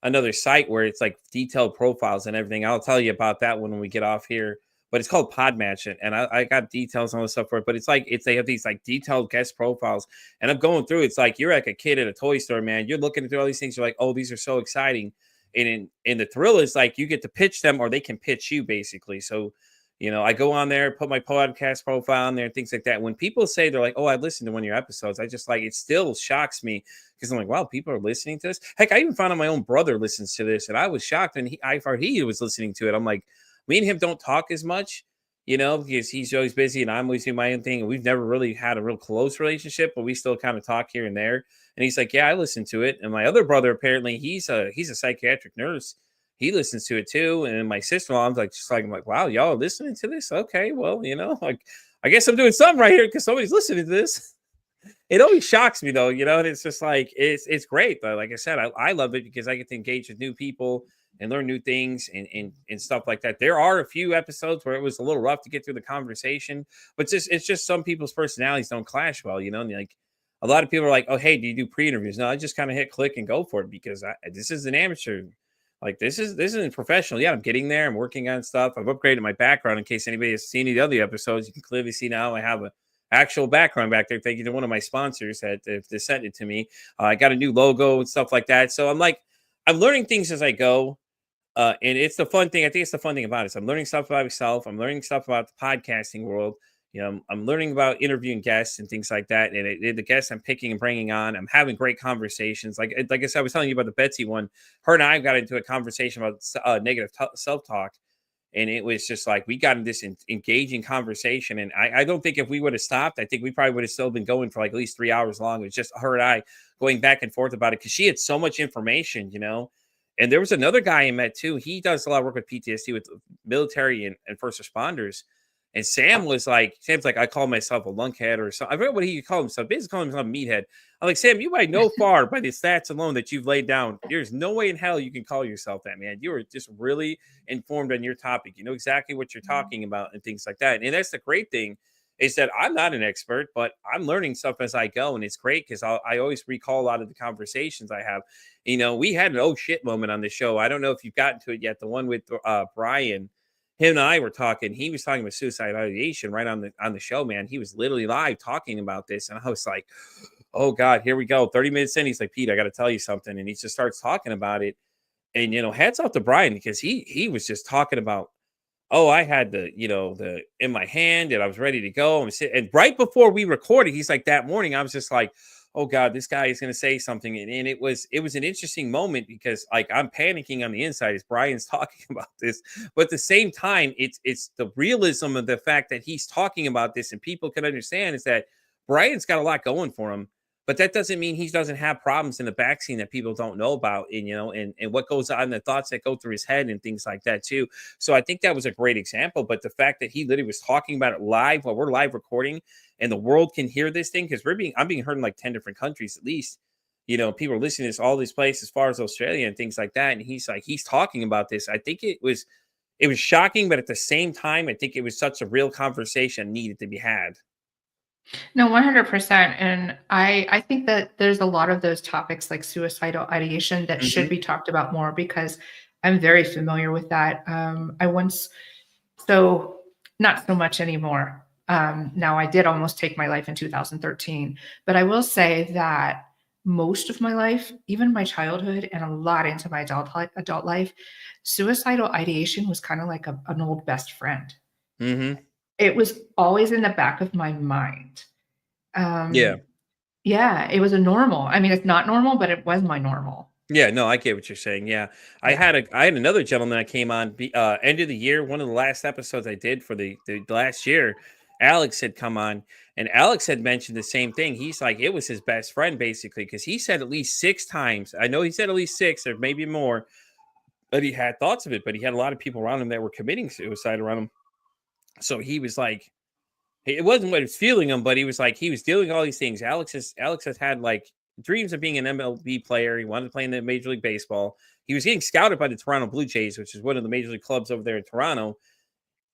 another site where it's like detailed profiles and everything. I'll tell you about that when we get off here. But it's called Podmatch, and I got details on all this stuff for it. But it's like they have these like detailed guest profiles, and I'm going through. It's like you're like a kid at a toy store, man. You're looking through all these things. You're like, oh, these are so exciting, and in the thrill is like you get to pitch them, or they can pitch you basically. So, I go on there, put my podcast profile on there, things like that. When people say they're like, oh, I listened to one of your episodes, I just like it still shocks me because I'm like, wow, people are listening to this. Heck, I even found out my own brother listens to this, and I was shocked. And I thought he was listening to it. I'm like, me and him don't talk as much, because he's always busy and I'm always doing my own thing. And we've never really had a real close relationship, but we still kind of talk here and there. And he's like, yeah, I listen to it. And my other brother, apparently, he's a psychiatric nurse. He listens to it too. And my sister-in-law, I'm like, wow, y'all are listening to this? Okay, well, like I guess I'm doing something right here because somebody's listening to this. It always shocks me though, and it's just like it's great. But like I said, I love it because I get to engage with new people and learn new things and stuff like that. There are a few episodes where it was a little rough to get through the conversation, but it's just some people's personalities don't clash well, and like a lot of people are like, oh, hey, do you do pre-interviews? No, I just kind of hit click and go for it because this is an amateur. Like this isn't professional. Yeah, I'm getting there. I'm working on stuff. I've upgraded my background in case anybody has seen any of the other episodes. You can clearly see now I have a actual background back there. Thank you to one of my sponsors that they sent it to me. I got a new logo and stuff like that. So I'm like, I'm learning things as I go. And it's the fun thing. I think it's the fun thing about it. So I'm learning stuff about myself. I'm learning stuff about the podcasting world. I'm learning about interviewing guests and things like that. And the guests I'm picking and bringing on, I'm having great conversations. Like I said, I was telling you about the Betsy one. Her and I got into a conversation about negative self-talk. And it was just like we got in this engaging conversation. And I don't think if we would have stopped, I think we probably would have still been going for like at least 3 hours long. It was just her and I going back and forth about it because she had so much information. And there was another guy I met too. He does a lot of work with PTSD with military and first responders. And Sam's like, I call myself a lunkhead or something. I forget what he called himself. Basically calling himself a meathead. I'm like, Sam, you might know far by the stats alone that you've laid down. There's no way in hell you can call yourself that, man. You are just really informed on your topic. You know exactly what you're talking about and things like that. And that's the great thing is that I'm not an expert, but I'm learning stuff as I go. And it's great because I always recall a lot of the conversations I have. We had an oh shit moment on the show. I don't know if you've gotten to it yet. The one with Brian. Him and I were talking. He was talking about suicide ideation right on the show, man. He was literally live talking about this. And I was like, oh God, here we go. 30 minutes in, he's like, Pete, I got to tell you something. And he just starts talking about it. And hats off to Brian because he was just talking about, oh, I had the in my hand and I was ready to go. And right before we recorded, he's like, that morning, I was just like, oh God, this guy is going to say something. And it was an interesting moment because like I'm panicking on the inside as Brian's talking about this. But at the same time, it's the realism of the fact that he's talking about this and people can understand is that Brian's got a lot going for him. But that doesn't mean he doesn't have problems in the backseat that people don't know about, and what goes on, the thoughts that go through his head and things like that too. So I think that was a great example. But the fact that he literally was talking about it live while we're live recording, and the world can hear this thing because I'm being heard in like 10 different countries at least. People are listening to this all these places as far as Australia and things like that. And he's talking about this. I think it was shocking, but at the same time, I think it was such a real conversation needed to be had. No, 100%. And I think that there's a lot of those topics like suicidal ideation that should Hmm. be talked about more because I'm very familiar with that. I once, so not so much anymore. Now I did almost take my life in 2013, but I will say that most of my life, even my childhood and a lot into my adult life, suicidal ideation was kind of like an old best friend. Hmm. It was always in the back of my mind. Yeah. Um, yeah, it was a normal. I mean, it's not normal, but it was my normal. Yeah, no, I get what you're saying. Yeah. Yeah. I had another gentleman that came on end of the year, one of the last episodes I did for the last year. Alex had come on and Alex had mentioned the same thing. He's like it was his best friend basically because he said at least 6 times. I know he said at least 6 or maybe more, but he had thoughts of it, but he had a lot of people around him that were committing suicide around him. So he was like it wasn't what he was feeling him, but he was like he was dealing with all these things. Alex has had like dreams of being an MLB player. He wanted to play in the Major League Baseball. He was getting scouted by the Toronto Blue Jays, which is one of the major league clubs over there in Toronto.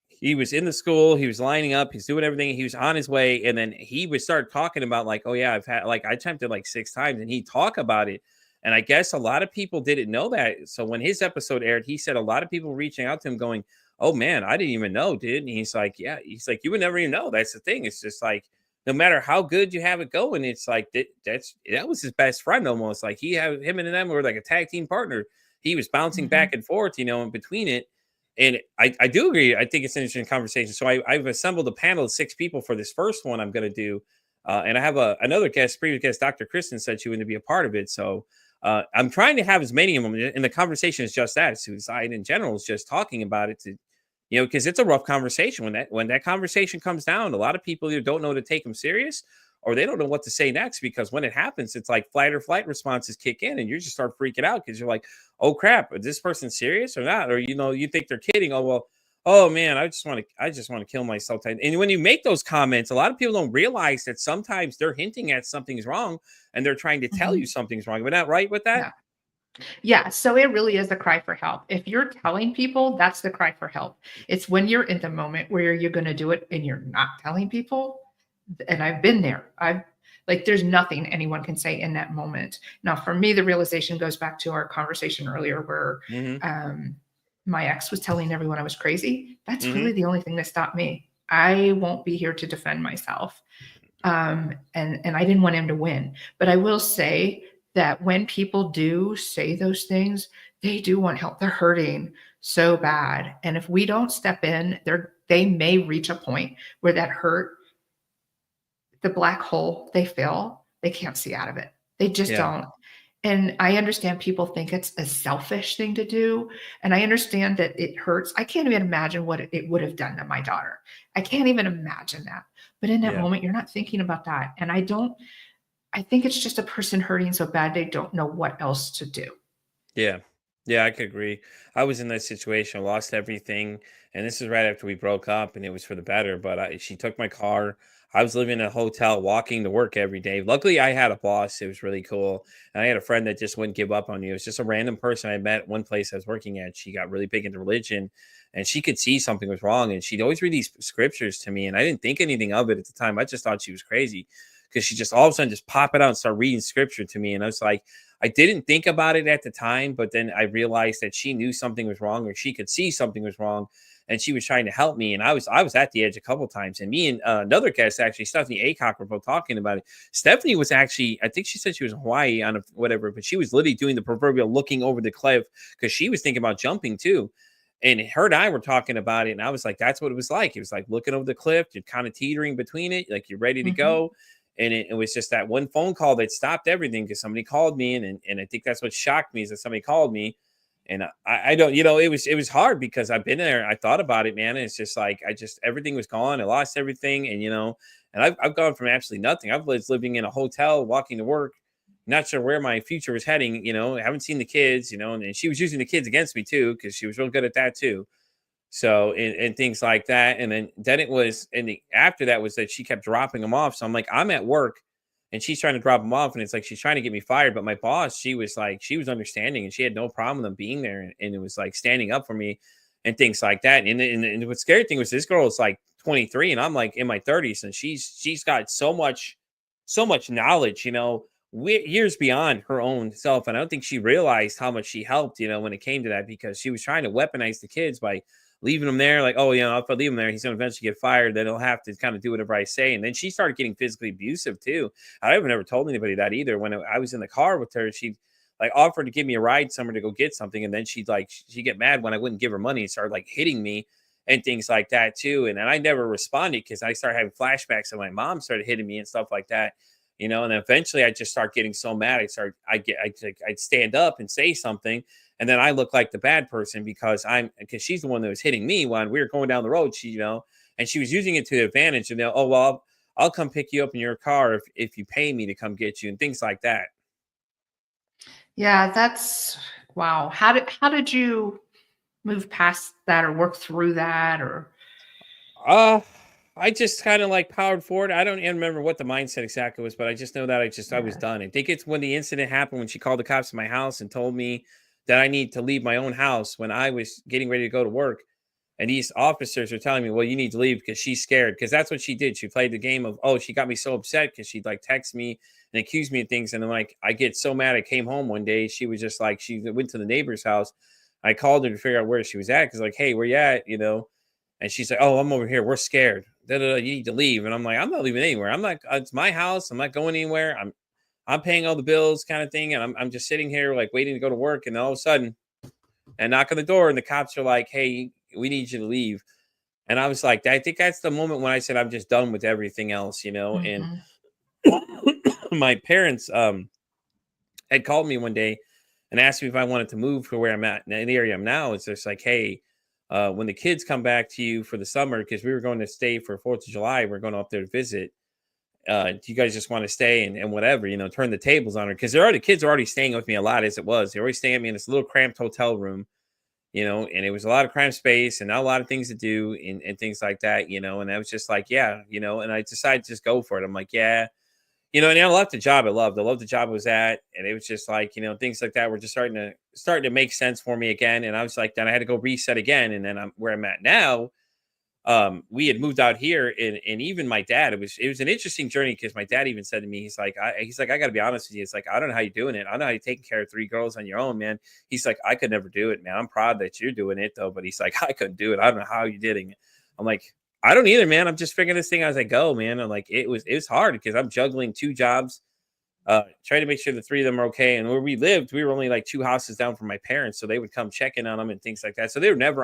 He was in the school. He was lining up. He's doing everything. He was on his way, and then he would start talking about like, oh yeah, I've had like I attempted like 6 times, and he'd talk about it. And I guess a lot of people didn't know that. So when his episode aired, he said a lot of people reaching out to him going, oh man, I didn't even know, dude. And he's like, yeah, he's like, you would never even know. That's the thing. It's just like, no matter how good you have it going, it's like that was his best friend almost. Like him and them were like a tag team partner. He was bouncing Mhm. back and forth, in between it. And I do agree. I think it's an interesting conversation. So I've assembled a panel of 6 people for this first one I'm going to do. And I have another guest, previous guest, Dr. Kristen said she wanted to be a part of it. So I'm trying to have as many of them. And the conversation is just that. Suicide in general is just talking about it because it's a rough conversation when that conversation comes down. A lot of people either don't know to take them serious or they don't know what to say next because when it happens, it's like fight or flight responses kick in and you just start freaking out because you're like, oh crap, is this person serious or not? Or you think they're kidding. Oh well, oh man, I just want to kill myself. And when you make those comments, a lot of people don't realize that sometimes they're hinting at something's wrong and they're trying to tell you Mhm. something's wrong. Am I not right with that? Yeah. Yeah, so it really is a cry for help. If you're telling people, that's the cry for help. It's when you're in the moment where you're gonna do it and you're not telling people, and I've been there. I've like there's nothing anyone can say in that moment. Now, for me, the realization goes back to our conversation earlier where Mm-hmm. um, my ex was telling everyone I was crazy. That's really Mm-hmm. the only thing that stopped me. I won't be here to defend myself. And I didn't want him to win. But I will say that when people do say those things, they do want help. They're hurting so bad. And if we don't step in, they may reach a point where that hurt, the black hole they feel, they can't see out of it. They just Yeah. don't. And I understand people think it's a selfish thing to do. And I understand that it hurts. I can't even imagine what it would have done to my daughter. I can't even imagine that. But in that Yeah. moment, you're not thinking about that. And I think it's just a person hurting so bad they don't know what else to do. Yeah. Yeah, I could agree. I was in that situation. I lost everything. And this is right after we broke up, and it was for the better. But she took my car. I was living in a hotel, walking to work every day. Luckily, I had a boss. It was really cool. And I had a friend that just wouldn't give up on me. It was just a random person I met at one place I was working at. She got really big into religion, and she could see something was wrong. And she'd always read these scriptures to me. And I didn't think anything of it at the time. I just thought she was crazy because she just all of a sudden just pop it out and start reading scripture to me. And I was like, I didn't think about it at the time, but then I realized that she knew something was wrong, or she could see something was wrong, and she was trying to help me. And I was at the edge a couple of times. And me and another guest, actually, Stephanie Acock, were both talking about it. Stephanie was actually, I think she said she was in Hawaii on whatever, but she was literally doing the proverbial looking over the cliff because she was thinking about jumping too. And her and I were talking about it, and I was like, that's what it was like. It was like looking over the cliff, you're kind of teetering between it, like you're ready to Mhm. go. And it was just that one phone call that stopped everything because somebody called me, and I think that's what shocked me is that somebody called me. And I don't, it was hard because I've been there. I thought about it, man. And it's just like, everything was gone. I lost everything. And I've gone from absolutely nothing. I was living in a hotel, walking to work, not sure where my future was heading. I haven't seen the kids, and she was using the kids against me too, because she was real good at that too. So and things like that. And then it was, and after that was that she kept dropping them off. So I'm like, I'm at work and she's trying to drop them off, and it's like she's trying to get me fired. But my boss, she was understanding, and she had no problem with them being there, and it was like standing up for me and things like that. And the scary thing was this girl is like 23 and I'm like in my 30s, and she's got so much knowledge, years beyond her own self. And I don't think she realized how much she helped, when it came to that, because she was trying to weaponize the kids by leaving them there. Like, oh, if I leave him there, he's going to eventually get fired. Then he'll have to kind of do whatever I say. And then she started getting physically abusive too. I've never told anybody that either. When I was in the car with her, she like offered to give me a ride somewhere to go get something. And then she'd get mad when I wouldn't give her money and started like hitting me and things like that too. And I never responded because I started having flashbacks of my mom started hitting me and stuff like that. And then eventually I just start getting so mad. I'd stand up and say something, and then I look like the bad person because she's the one that was hitting me when we were going down the road. And she was using it to the advantage. And oh well, I'll come pick you up in your car if you pay me to come get you and things like that. Yeah, that's wow. How did you move past that or work through that or Uh, I just kind of like powered forward. I don't even remember what the mindset exactly was, but I just know that I was yeah. done. I think it's when the incident happened, when she called the cops to my house and told me that I need to leave my own house when I was getting ready to go to work. And these officers are telling me, well, you need to leave because she's scared. Because that's what she did. She played the game of, oh, she got me so upset because she'd like text me and accuse me of things. And then like, I get so mad. I came home one day. She was just like, she went to the neighbor's house. I called her to figure out where she was at. Cause like, hey, where you at? And she's like, oh, I'm over here. We're scared. Da, da, da, you need to leave. And I'm like, I'm not leaving anywhere. I'm not, it's my house. I'm not going anywhere. I'm paying all the bills kind of thing. And I'm just sitting here like waiting to go to work. And all of a sudden, and knock on the door, and the cops are like, hey, we need you to leave. And I was like, I think that's the moment when I said I'm just done with everything else. And Mhm. my parents had called me one day and asked me if I wanted to move to where I'm at in the area I'm now. It's just like, hey, when the kids come back to you for the summer, because we were going to stay for 4th of July, we're going up there to visit. Do you guys just want to stay and whatever, turn the tables on her? Because kids are already staying with me a lot as it was. They always staying at me in this little cramped hotel room, and it was a lot of cramped space and not a lot of things to do and things like that. And I was just like, yeah, and I decided to just go for it. I'm like, yeah, and I left the job I loved. I loved the job I was at. And it was just like, things like that were just starting to make sense for me again. And I was like, then I had to go reset again. And then I'm where I'm at now. We had moved out here, and even my dad, it was an interesting journey because my dad even said to me, he's like, I gotta be honest with you. It's like, I don't know how you're doing it. I don't know how you're taking care of 3 girls on your own, man. He's like, I could never do it, man. I'm proud that you're doing it though, but he's like, I couldn't do it. I don't know how you did it. I'm like, I don't either, man. I'm just figuring this thing as I go, man. I'm like, it was hard because I'm juggling 2 jobs, try to make sure the three of them are okay. And where we lived, we were only like 2 houses down from my parents, so they would come check in on them and things like that. So they were never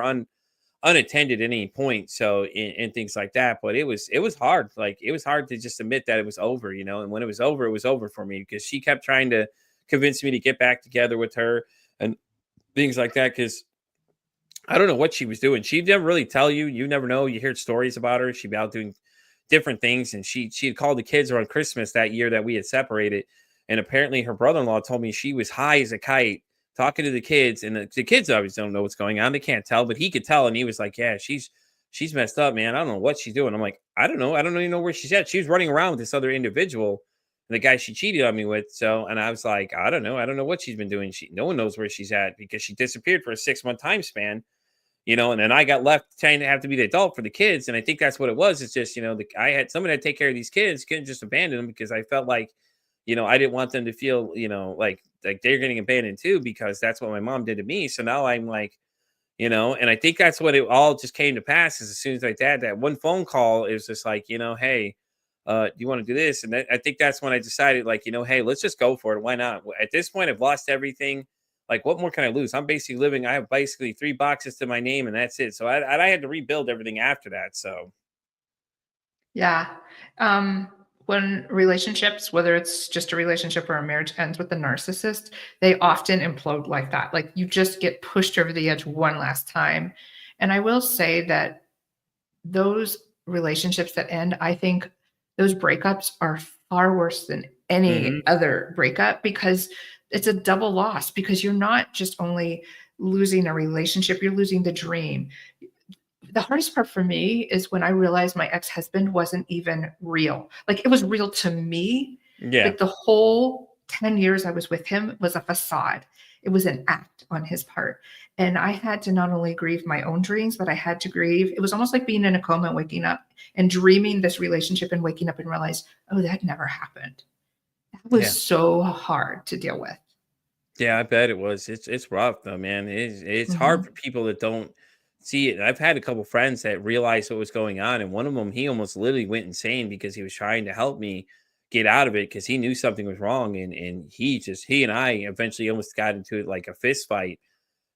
unattended at any point. So and things like that. But it was hard. Like it was hard to just admit that it was over, you know. And when it was over for me because she kept trying to convince me to get back together with her and things like that. Because I don't know what she was doing. She'd never really tell you. You never know. You hear stories about her. She'd be out doing different things, and she had called the kids around Christmas that year that we had separated. And apparently, her brother-in-law told me she was high as a kite talking to the kids, and the kids obviously don't know what's going on. They can't tell, but he could tell, and he was like, "Yeah, she's messed up, man. I don't know what she's doing." I'm like, "I don't know. I don't even know where she's at." She was running around with this other individual, the guy she cheated on me with. So, and I was like, "I don't know. I don't know what she's been doing. No one knows where she's at because she disappeared for a 6 month time span." You know, and then I got left trying to have to be the adult for the kids. And I think that's what it was. It's just, you know, I had someone to take care of these kids, couldn't just abandon them because I felt like, you know, I didn't want them to feel, you know, like they're getting abandoned too, because that's what my mom did to me. So now I'm like, you know, and I think that's what it all just came to pass is as soon as like that one phone call is just like, you know, hey, do you want to do this? And I think that's when I decided, like, you know, hey, let's just go for it. Why not? At this point, I've lost everything. Like, what more can I lose? I'm basically living. I have basically 3 boxes to my name, and that's it. So I had to rebuild everything after that. So Yeah. Um, when relationships, whether it's just a relationship or a marriage ends with a narcissist, they often implode like that. Like you just get pushed over the edge one last time. And I will say that those relationships that end, I think those breakups are far worse than mhm. any other breakup because it's a double loss because you're not just only losing a relationship, you're losing the dream. The hardest part for me is when I realized my ex-husband wasn't even real. Like, it was real to me. Yeah, Like, the whole 10 years I was with him was a facade. It was an act on his part. And I had to not only grieve my own dreams, but I had to grieve. It was almost like being in a coma and waking up and dreaming this relationship and waking up and realize, oh, that never happened. That was yeah, so hard to deal with. yeah. I bet it was. It's rough though, man. It's hard for Mhm. people that don't see it. I've had a couple friends that realized what was going on, and one of them, he almost literally went insane because he was trying to help me get out of it because he knew something was wrong, and he and I eventually almost got into it like a fist fight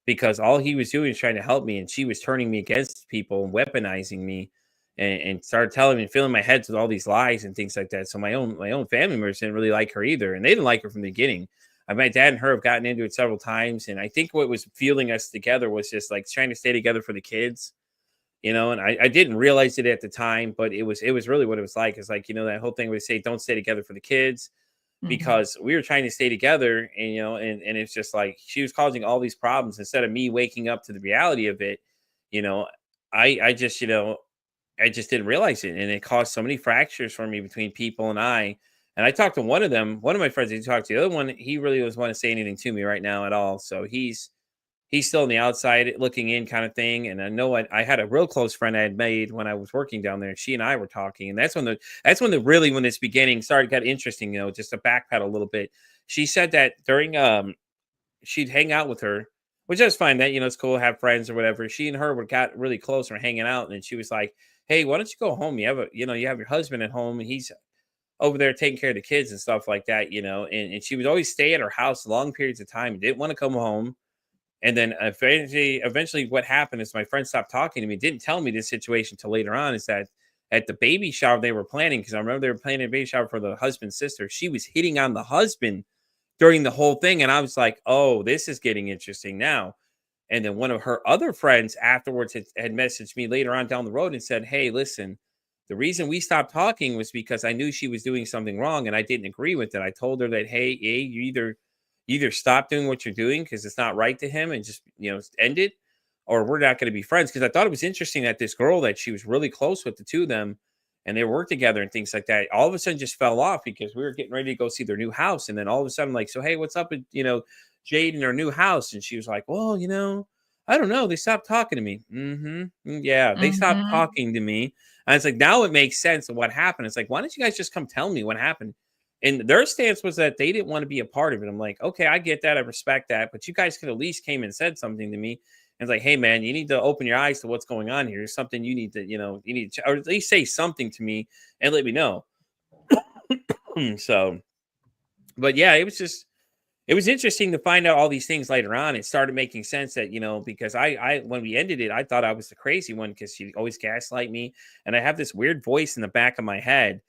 because all he was doing was trying to help me, and she was turning me against people and weaponizing me, and started telling me and filling my head with all these lies and things like that. So my own family members didn't really like her either, and they didn't like her from the beginning. My dad and her have gotten into it several times, and I think what was fueling us together was just like trying to stay together for the kids, you know. And I didn't realize it at the time, but it was really what it was like. It's like, you know, that whole thing where they say don't stay together for the kids, Mhm. because we were trying to stay together, and you know, and it's just like she was causing all these problems instead of me waking up to the reality of it. You know, I just, you know, I just didn't realize it, and it caused so many fractures for me between people and I. And I talked to one of them, one of my friends. He talked to the other one. He really doesn't want to say anything to me right now at all. So he's still on the outside looking in kind of thing. And I know I had a real close friend I had made when I was working down there. She and I were talking, and that's when the really, when this beginning started, got interesting. You know, just to backpedal a little bit. She said that during she'd hang out with her, which I was fine. That, you know, it's cool to have friends or whatever. She and her were got really close and were hanging out, and she was like, "Hey, why don't you go home? You have your husband at home, and he's over there taking care of the kids and stuff like that, you know." And she would always stay at her house long periods of time and didn't want to come home. And then eventually, what happened is my friend stopped talking to me, didn't tell me this situation till later on. Is that at the baby shower they were planning, because I remember they were planning a baby shower for the husband's sister. She was hitting on the husband during the whole thing, and I was like, "Oh, this is getting interesting now." And then one of her other friends afterwards had messaged me later on down the road and said, "Hey, listen, the reason we stopped talking was because I knew she was doing something wrong and I didn't agree with it. I told her that, hey, you either stop doing what you're doing because it's not right to him and just, you know, end it, or we're not going to be friends." Because I thought it was interesting that this girl that she was really close with, the two of them, and they worked together and things like that, all of a sudden just fell off because we were getting ready to go see their new house. And then all of a sudden, like, so, hey, what's up with, you know, Jade in her new house? And she was like, well, you know, I don't know. They stopped talking to me. Yeah, they stopped Mhm. talking to me. And it's like, now it makes sense of what happened. It's like, why don't you guys just come tell me what happened? And their stance was that they didn't want to be a part of it. I'm like, okay, I get that. I respect that. But you guys could at least came and said something to me. And it's like, hey, man, you need to open your eyes to what's going on here. There's something you need to, you know, you need to, or at least say something to me and let me know. So But yeah, it was interesting to find out all these things later on. It started making sense that, because I when we ended it, I thought I was the crazy one because she always gaslight me. And I have this weird voice in the back of my head,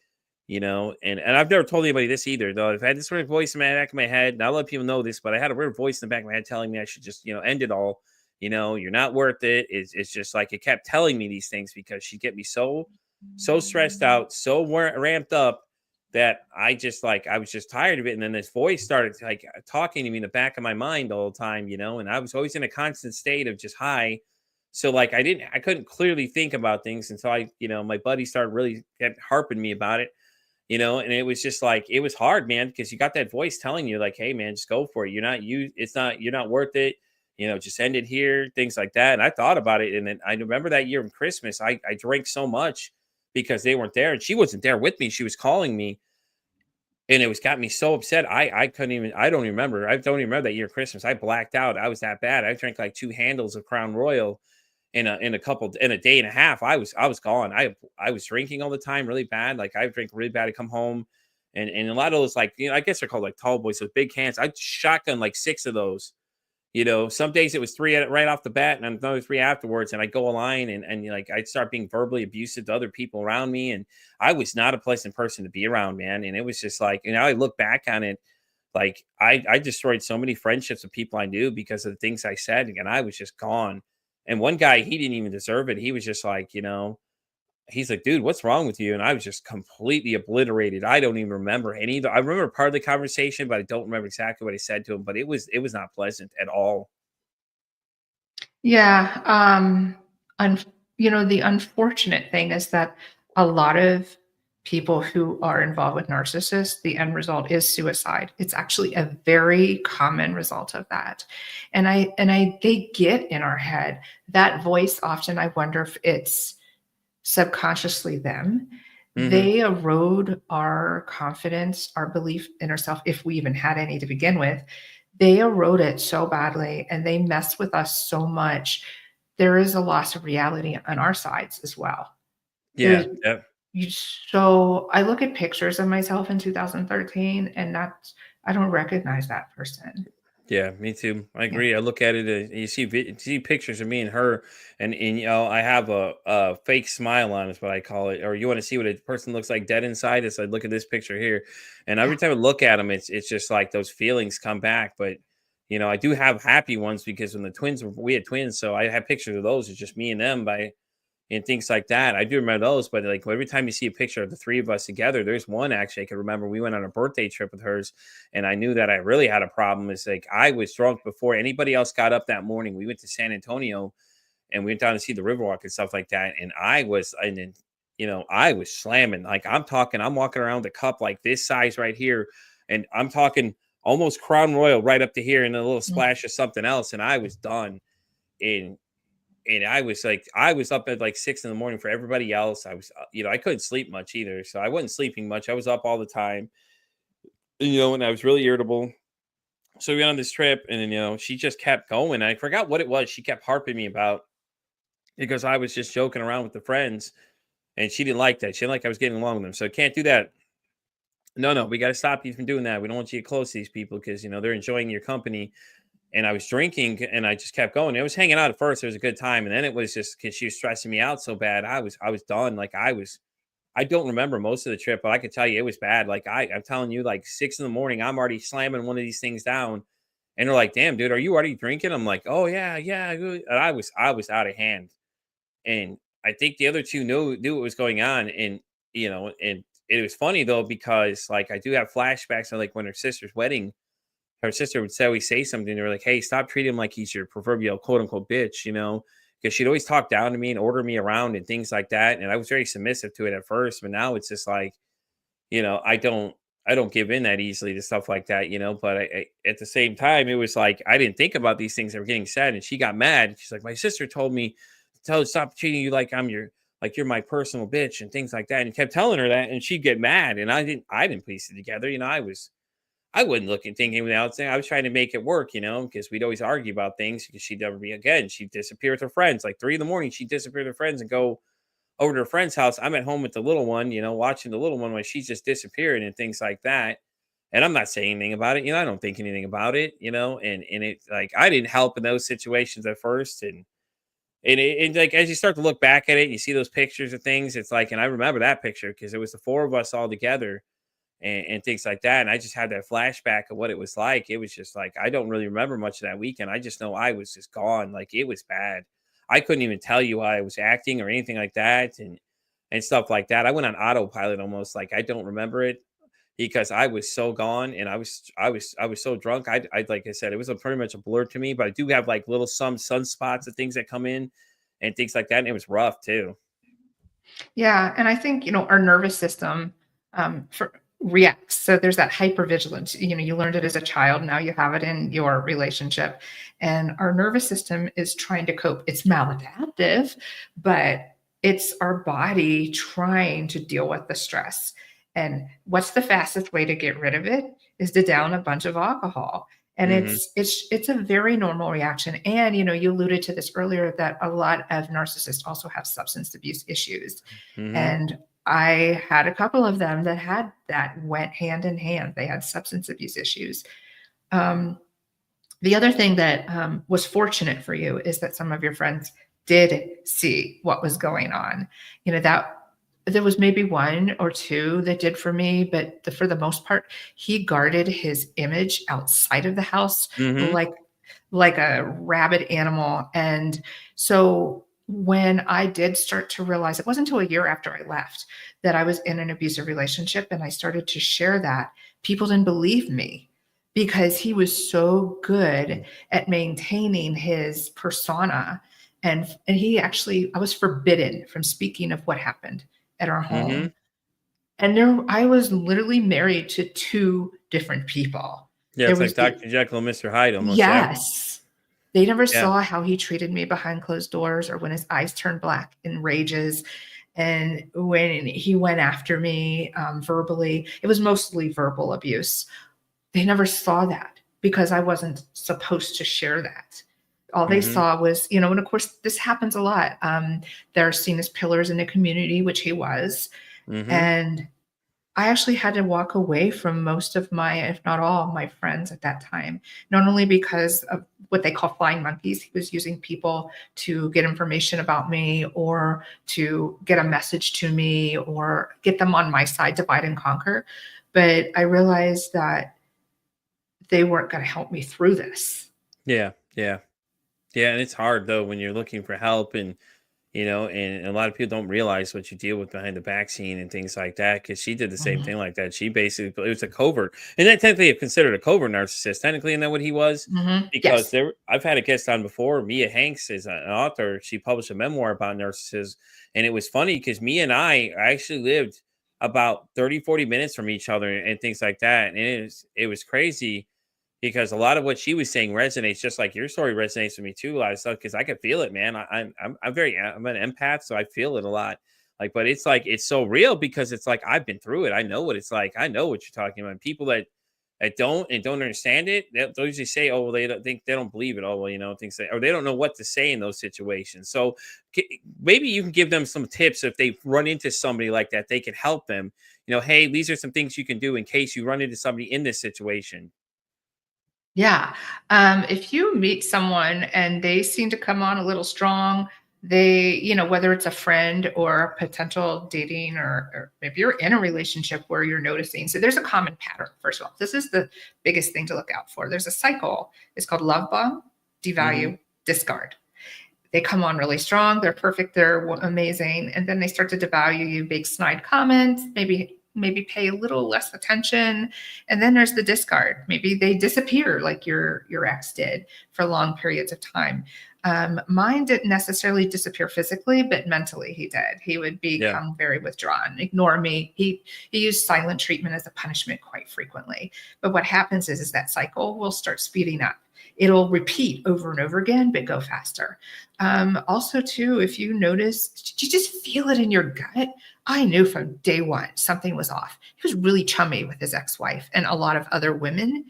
and I've never told anybody this either, though. I've had this weird voice in the back of my head. Not a lot of people know this, but I had a weird voice in the back of my head telling me I should just, end it all. You're not worth it. It's just like it kept telling me these things because she'd get me so stressed out, so ramped up that I was just tired of it. And then this voice started like talking to me in the back of my mind all the time, and I was always in a constant state of just high. So like I couldn't clearly think about things until my buddy started really kept harping me about it, and it was just like it was hard, man, because you got that voice telling you like, hey man, just go for it. You're not worth it. Just end it here, things like that. And I thought about it. And then I remember that year in Christmas, I drank so much because they weren't there and she wasn't there with me. She was calling me and it was got me so upset. I couldn't even, I don't even remember. I don't even remember that year Christmas. I blacked out. I was that bad. I drank like 2 handles of Crown Royal in a day and a half. I was gone. I was drinking all the time, really bad. Like I drink really bad. I come home and a lot of those, like, I guess they're called like tall boys, those big cans. I shotgun like 6 of those. Some days it was 3 right off the bat and another 3 afterwards. And I go a line and like I'd start being verbally abusive to other people around me. And I was not a pleasant person to be around, man. And it was just like, I look back on it, like I destroyed so many friendships with people I knew because of the things I said, and I was just gone. And one guy, he didn't even deserve it. He was just like, he's like, dude, what's wrong with you? And I was just completely obliterated. I don't even remember any of the, I remember part of the conversation, but I don't remember exactly what I said to him. But it was not pleasant at all. Yeah. Un- the unfortunate thing is that a lot of people who are involved with narcissists, the end result is suicide. It's actually a very common result of that. They get in our head. That voice often, I wonder if it's subconsciously them. Hmm. They erode our confidence, our belief in ourselves, if we even had any to begin with. They erode it so badly and they mess with us so much. There is a loss of reality on our sides as well. Yeah. There's Yeah. so I look at pictures of myself in 2013 and I don't recognize that person. Yeah, me too. I Yeah. agree. I look at it, you see pictures of me and her, and I have a fake smile on, is what I call it. Or you want to see what a person looks like dead inside? It's like, look at this picture here, and Yeah. every time I look at them, it's just like those feelings come back. But I do have happy ones because when we had twins, so I have pictures of those. It's just me and them and things like that. I do remember those, but like every time you see a picture of the 3 of us together, there's one actually I can remember. We went on a birthday trip with hers, and I knew that I really had a problem. Is like I was drunk before anybody else got up that morning. We went to San Antonio and we went down to see the Riverwalk and stuff like that. And then I was slamming. Like I'm walking around with a cup like this size right here, and I'm talking almost Crown Royal right up to here, and a little Mm. splash of something else, and I was done. And I was like, I was up at like 6 in the morning for everybody else. I was, I couldn't sleep much either. So I wasn't sleeping much. I was up all the time, and I was really irritable. So we went on this trip and then, she just kept going. I forgot what it was. She kept harping me about because I was just joking around with the friends and she didn't like that. She didn't like I was getting along with them. So can't do that. No, no, we got to stop you from doing that. We don't want you to get close to these people because, they're enjoying your company. And I was drinking and I just kept going. I was hanging out at first. It was a good time. And then it was just because she was stressing me out so bad. I was done. Like I don't remember most of the trip, but I could tell you it was bad. Like I'm telling you, like 6 in the morning, I'm already slamming one of these things down. And they're like, damn, dude, are you already drinking? I'm like, oh yeah, yeah. And I was out of hand. And I think the other two knew what was going on. And it was funny though, because like I do have flashbacks of like when her sister would always say something. They were like, "Hey, stop treating him like he's your proverbial quote unquote bitch," because she'd always talk down to me and order me around and things like that. And I was very submissive to it at first, but now it's just like, I don't give in that easily to stuff like that. But at the same time, it was like I didn't think about these things that were getting said, and she got mad. She's like, "My sister told me to tell her stop treating you like you're my personal bitch and things like that," and kept telling her that, and she'd get mad, and I didn't piece it together. I wasn't looking thinking without saying I was trying to make it work, because we'd always argue about things because she'd never be again. She'd disappear with her friends. Like 3 in the morning, she'd disappear with her friends and go over to her friend's house. I'm at home with the little one, watching the little one when she's just disappearing and things like that. And I'm not saying anything about it. I don't think anything about it, and it's like I didn't help in those situations at first. And like as you start to look back at it, you see those pictures of things. It's like, and I remember that picture because it was the four of us all together and things like that. And I just had that flashback of what it was like. It was just like I don't really remember much of that weekend. I just know I was just gone. Like it was bad. I couldn't even tell you how I was acting or anything like that, and stuff like that. I went on autopilot almost. Like I don't remember it because I was so gone and I was so drunk. I like I said, it was pretty much a blur to me. But I do have like little some sunspots of things that come in and things like that. And it was rough too. Yeah, and I think, our nervous system for reacts. So there's that hypervigilance. You learned it as a child, now you have it in your relationship. And our nervous system is trying to cope. It's maladaptive, but it's our body trying to deal with the stress. And what's the fastest way to get rid of it is to down a bunch of alcohol. And Hmm. it's a very normal reaction. And you alluded to this earlier that a lot of narcissists also have substance abuse issues. Hmm. And I had a couple of them that went hand in hand. They had substance abuse issues. Um, the other thing that was fortunate for you is that some of your friends did see what was going on. That there was maybe one or two that did for me, but for the most part, he guarded his image outside of the house Hmm. like a rabid animal. And so when I did start to realize, it wasn't until a year after I left that I was in an abusive relationship and I started to share that, people didn't believe me because he was so good at maintaining his persona. And I was forbidden from speaking of what happened at our Hmm. home. And I was literally married to two different people. Yeah, There it's like was the Dr. Jekyll and Mr. Hyde almost. Yep. Yes. They never Yeah. saw how he treated me behind closed doors or when his eyes turned black in rages. And when he went after me verbally, it was mostly verbal abuse. They never saw that because I wasn't supposed to share that. All they Hmm. saw was, and of course, this happens a lot. They're seen as pillars in the community, which he was. Hmm. And I actually had to walk away from most of my, if not all, my friends at that time, not only because of what they call flying monkeys. He was using people to get information about me or to get a message to me or get them on my side, divide and conquer. But I realized that they weren't going to help me through this. Yeah. Yeah. Yeah. And it's hard though when you're looking for help and a lot of people don't realize what you deal with behind the back scene and things like that. Because she did the same Mhm. thing like that. She basically it was a covert, and then technically considered a covert narcissist. Technically, isn't that what he was? Mhm. Because Yes. I've had a guest on before. Mia Hanks is an author. She published a memoir about narcissists, and it was funny because Mia and I actually lived about 30-40 minutes from each other and things like that. And it was crazy because a lot of what she was saying resonates just like your story resonates with me too. A lot of stuff because I could feel it, man. I'm an empath, so I feel it a lot. Like, but it's like it's so real because it's like I've been through it. I know what it's like. I know what you're talking about. And people that don't understand it, they'll usually say, "Oh, well, they don't believe it." Oh, well, things or they don't know what to say in those situations. So maybe you can give them some tips if they run into somebody like that. They can help them. Hey, these are some things you can do in case you run into somebody in this situation. Yeah. If you meet someone and they seem to come on a little strong, whether it's a friend or a potential dating, or if you're in a relationship where you're noticing, so there's a common pattern. First of all, this is the biggest thing to look out for. There's a cycle. It's called love bomb, Hmm. devalue, discard. They come on really strong, they're perfect, they're amazing, and then they start to devalue you, make snide comments, maybe pay a little less attention, and then there's the discard. Maybe they disappear like your ex did for long periods of time. Mine didn't necessarily disappear physically, but mentally he did. He would Yeah. become very withdrawn, ignore me. He used silent treatment as a punishment quite frequently. But what happens is that cycle will start speeding up. It'll repeat over and over again, but go faster. Also, too, if you notice, you just feel it in your gut. I knew from day one something was off. He was really chummy with his ex-wife and a lot of other women.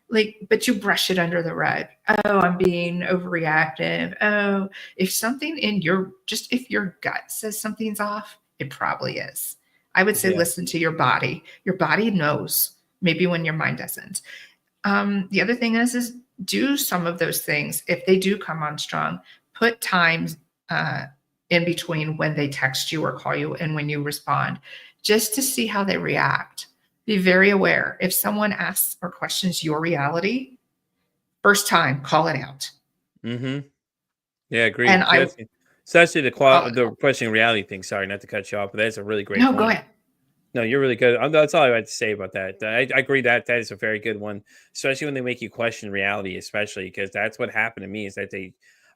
But you brush it under the rug. Oh, I'm being overreactive. Oh, if your gut says something's off, it probably is. I would say Yeah. listen to your body. Your body knows maybe when your mind doesn't. The other thing is do some of those things. If they do come on strong, put times in between when they text you or call you and when you respond, just to see how they react. Be very aware. If someone asks or questions your reality, first time, call it out. Mm-hmm. Yeah, agreed. And I Especially call it the out. questioning reality thing. Sorry, not to cut you off, but that's a really great No, go point. ahead. No, you're really good. That's all I had to say about that. I agree that that is a very good one, especially when they make you question reality, especially because that's what happened to me is that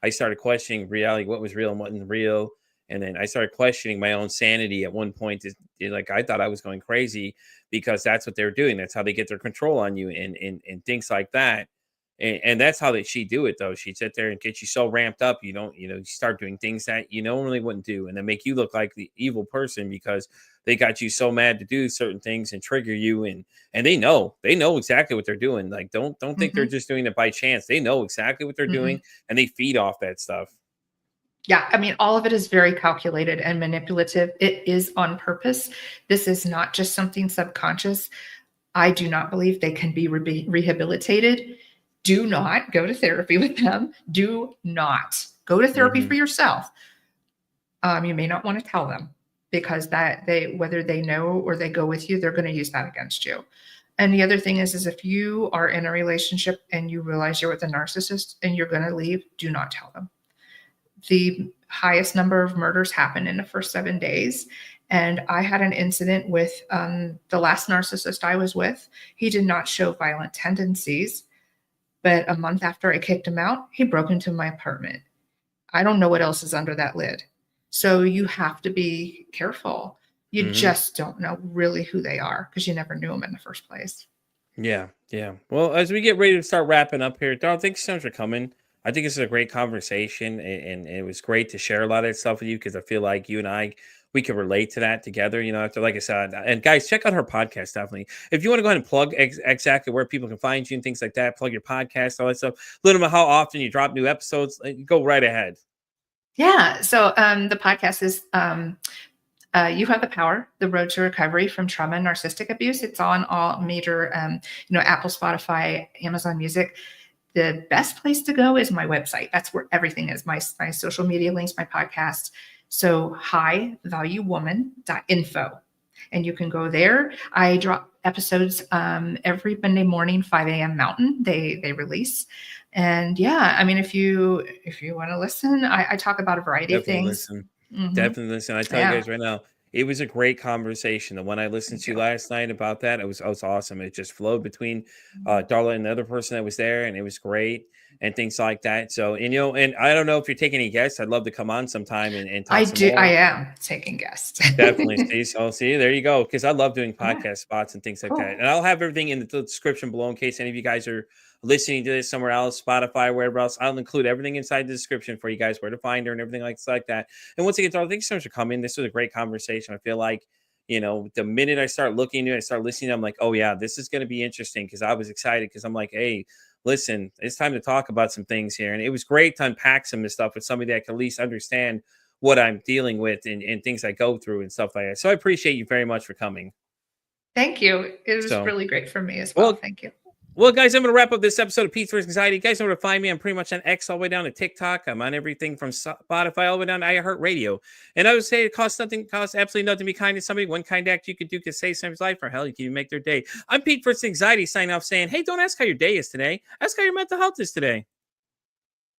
I started questioning reality, what was real and what wasn't real. And then I started questioning my own sanity at one point. Like I thought I was going crazy because that's what they're doing. That's how they get their control on you and things like that. And that's how she do it though. She'd sit there and get you so ramped up, you start doing things that you normally wouldn't do, and then make you look like the evil person because they got you so mad to do certain things and trigger you, and they know exactly what they're doing. Like don't think they're Mhm, just doing it by chance. They know exactly what they're mhm. doing, and they feed off that stuff. Yeah, I mean, all of it is very calculated and manipulative. It is on purpose. This is not just something subconscious. I do not believe they can be rehabilitated. Do not go to therapy with them. Do not go to therapy Hmm. for yourself. You may not want to tell them because that they whether they know or they go with you, they're going to use that against you. And the other thing is if you are in a relationship and you realize you're with a narcissist and you're going to leave, do not tell them. The highest number of murders happen in the first 7 days. And I had an incident with the last narcissist I was with. He did not show violent tendencies, but a month after I kicked him out, he broke into my apartment. I don't know what else is under that lid. So you have to be careful. You Hmm. just don't know really who they are because you never knew them in the first place. Yeah, yeah. Well, as we get ready to start wrapping up here, Darl, thanks so much for coming. I think this is a great conversation, and it was great to share a lot of that stuff with you because I feel like you and I we can relate to that together. After like I said, and guys, check out her podcast definitely. If you want to go ahead and plug exactly where people can find you and things like that, plug your podcast, all that stuff. Let them know how often you drop new episodes. Go right ahead. Yeah. So the podcast is You Have the Power, The Road to Recovery from Trauma and Narcissistic Abuse. It's on all major, Apple, Spotify, Amazon Music. The best place to go is my website. That's where everything is. My social media links, my podcast. So highvaluewoman.info. And you can go there. I drop episodes every Monday morning, 5 a.m. Mountain. They release. And yeah, I mean, if you want to listen, I talk about a variety of Definitely things. listen. Hmm. Definitely listen. I tell you Yeah. guys right now, it was a great conversation. The one I listened Thank to you. last night about that, it was awesome. It just flowed between Darla and the other person that was there, and it was great and things like that. So, and I don't know if you're taking any guests. I'd love to come on sometime and talk some I more. am taking guests. Definitely. See, there you go. Because I love doing Yeah, podcast spots and things like that. cool. And I'll have everything in the description below in case any of you guys are listening to this somewhere else, Spotify, wherever else. I'll include everything inside the description for you guys, where to find her and everything like that. And once again, Darla, thank you so much for coming. This was a great conversation. I feel like, the minute I start looking into it, I start listening, I'm like, oh yeah, this is going to be interesting because I was excited because I'm like, hey, listen, it's time to talk about some things here. And it was great to unpack some of this stuff with somebody that can at least understand what I'm dealing with and things I go through and stuff like that. So I appreciate you very much for coming. Thank you. It was So, really great for me as well. well, Thank you. well, guys, I'm going to wrap up this episode of Pete's vs. Anxiety. You guys know where to find me. I'm pretty much on X all the way down to TikTok. I'm on everything from Spotify all the way down to iHeartRadio. And I would say it costs absolutely nothing to be kind to somebody. One kind act you could do could save somebody's life, or hell, you can even make their day. I'm Pete vs. Anxiety signing off saying, hey, don't ask how your day is today. Ask how your mental health is today.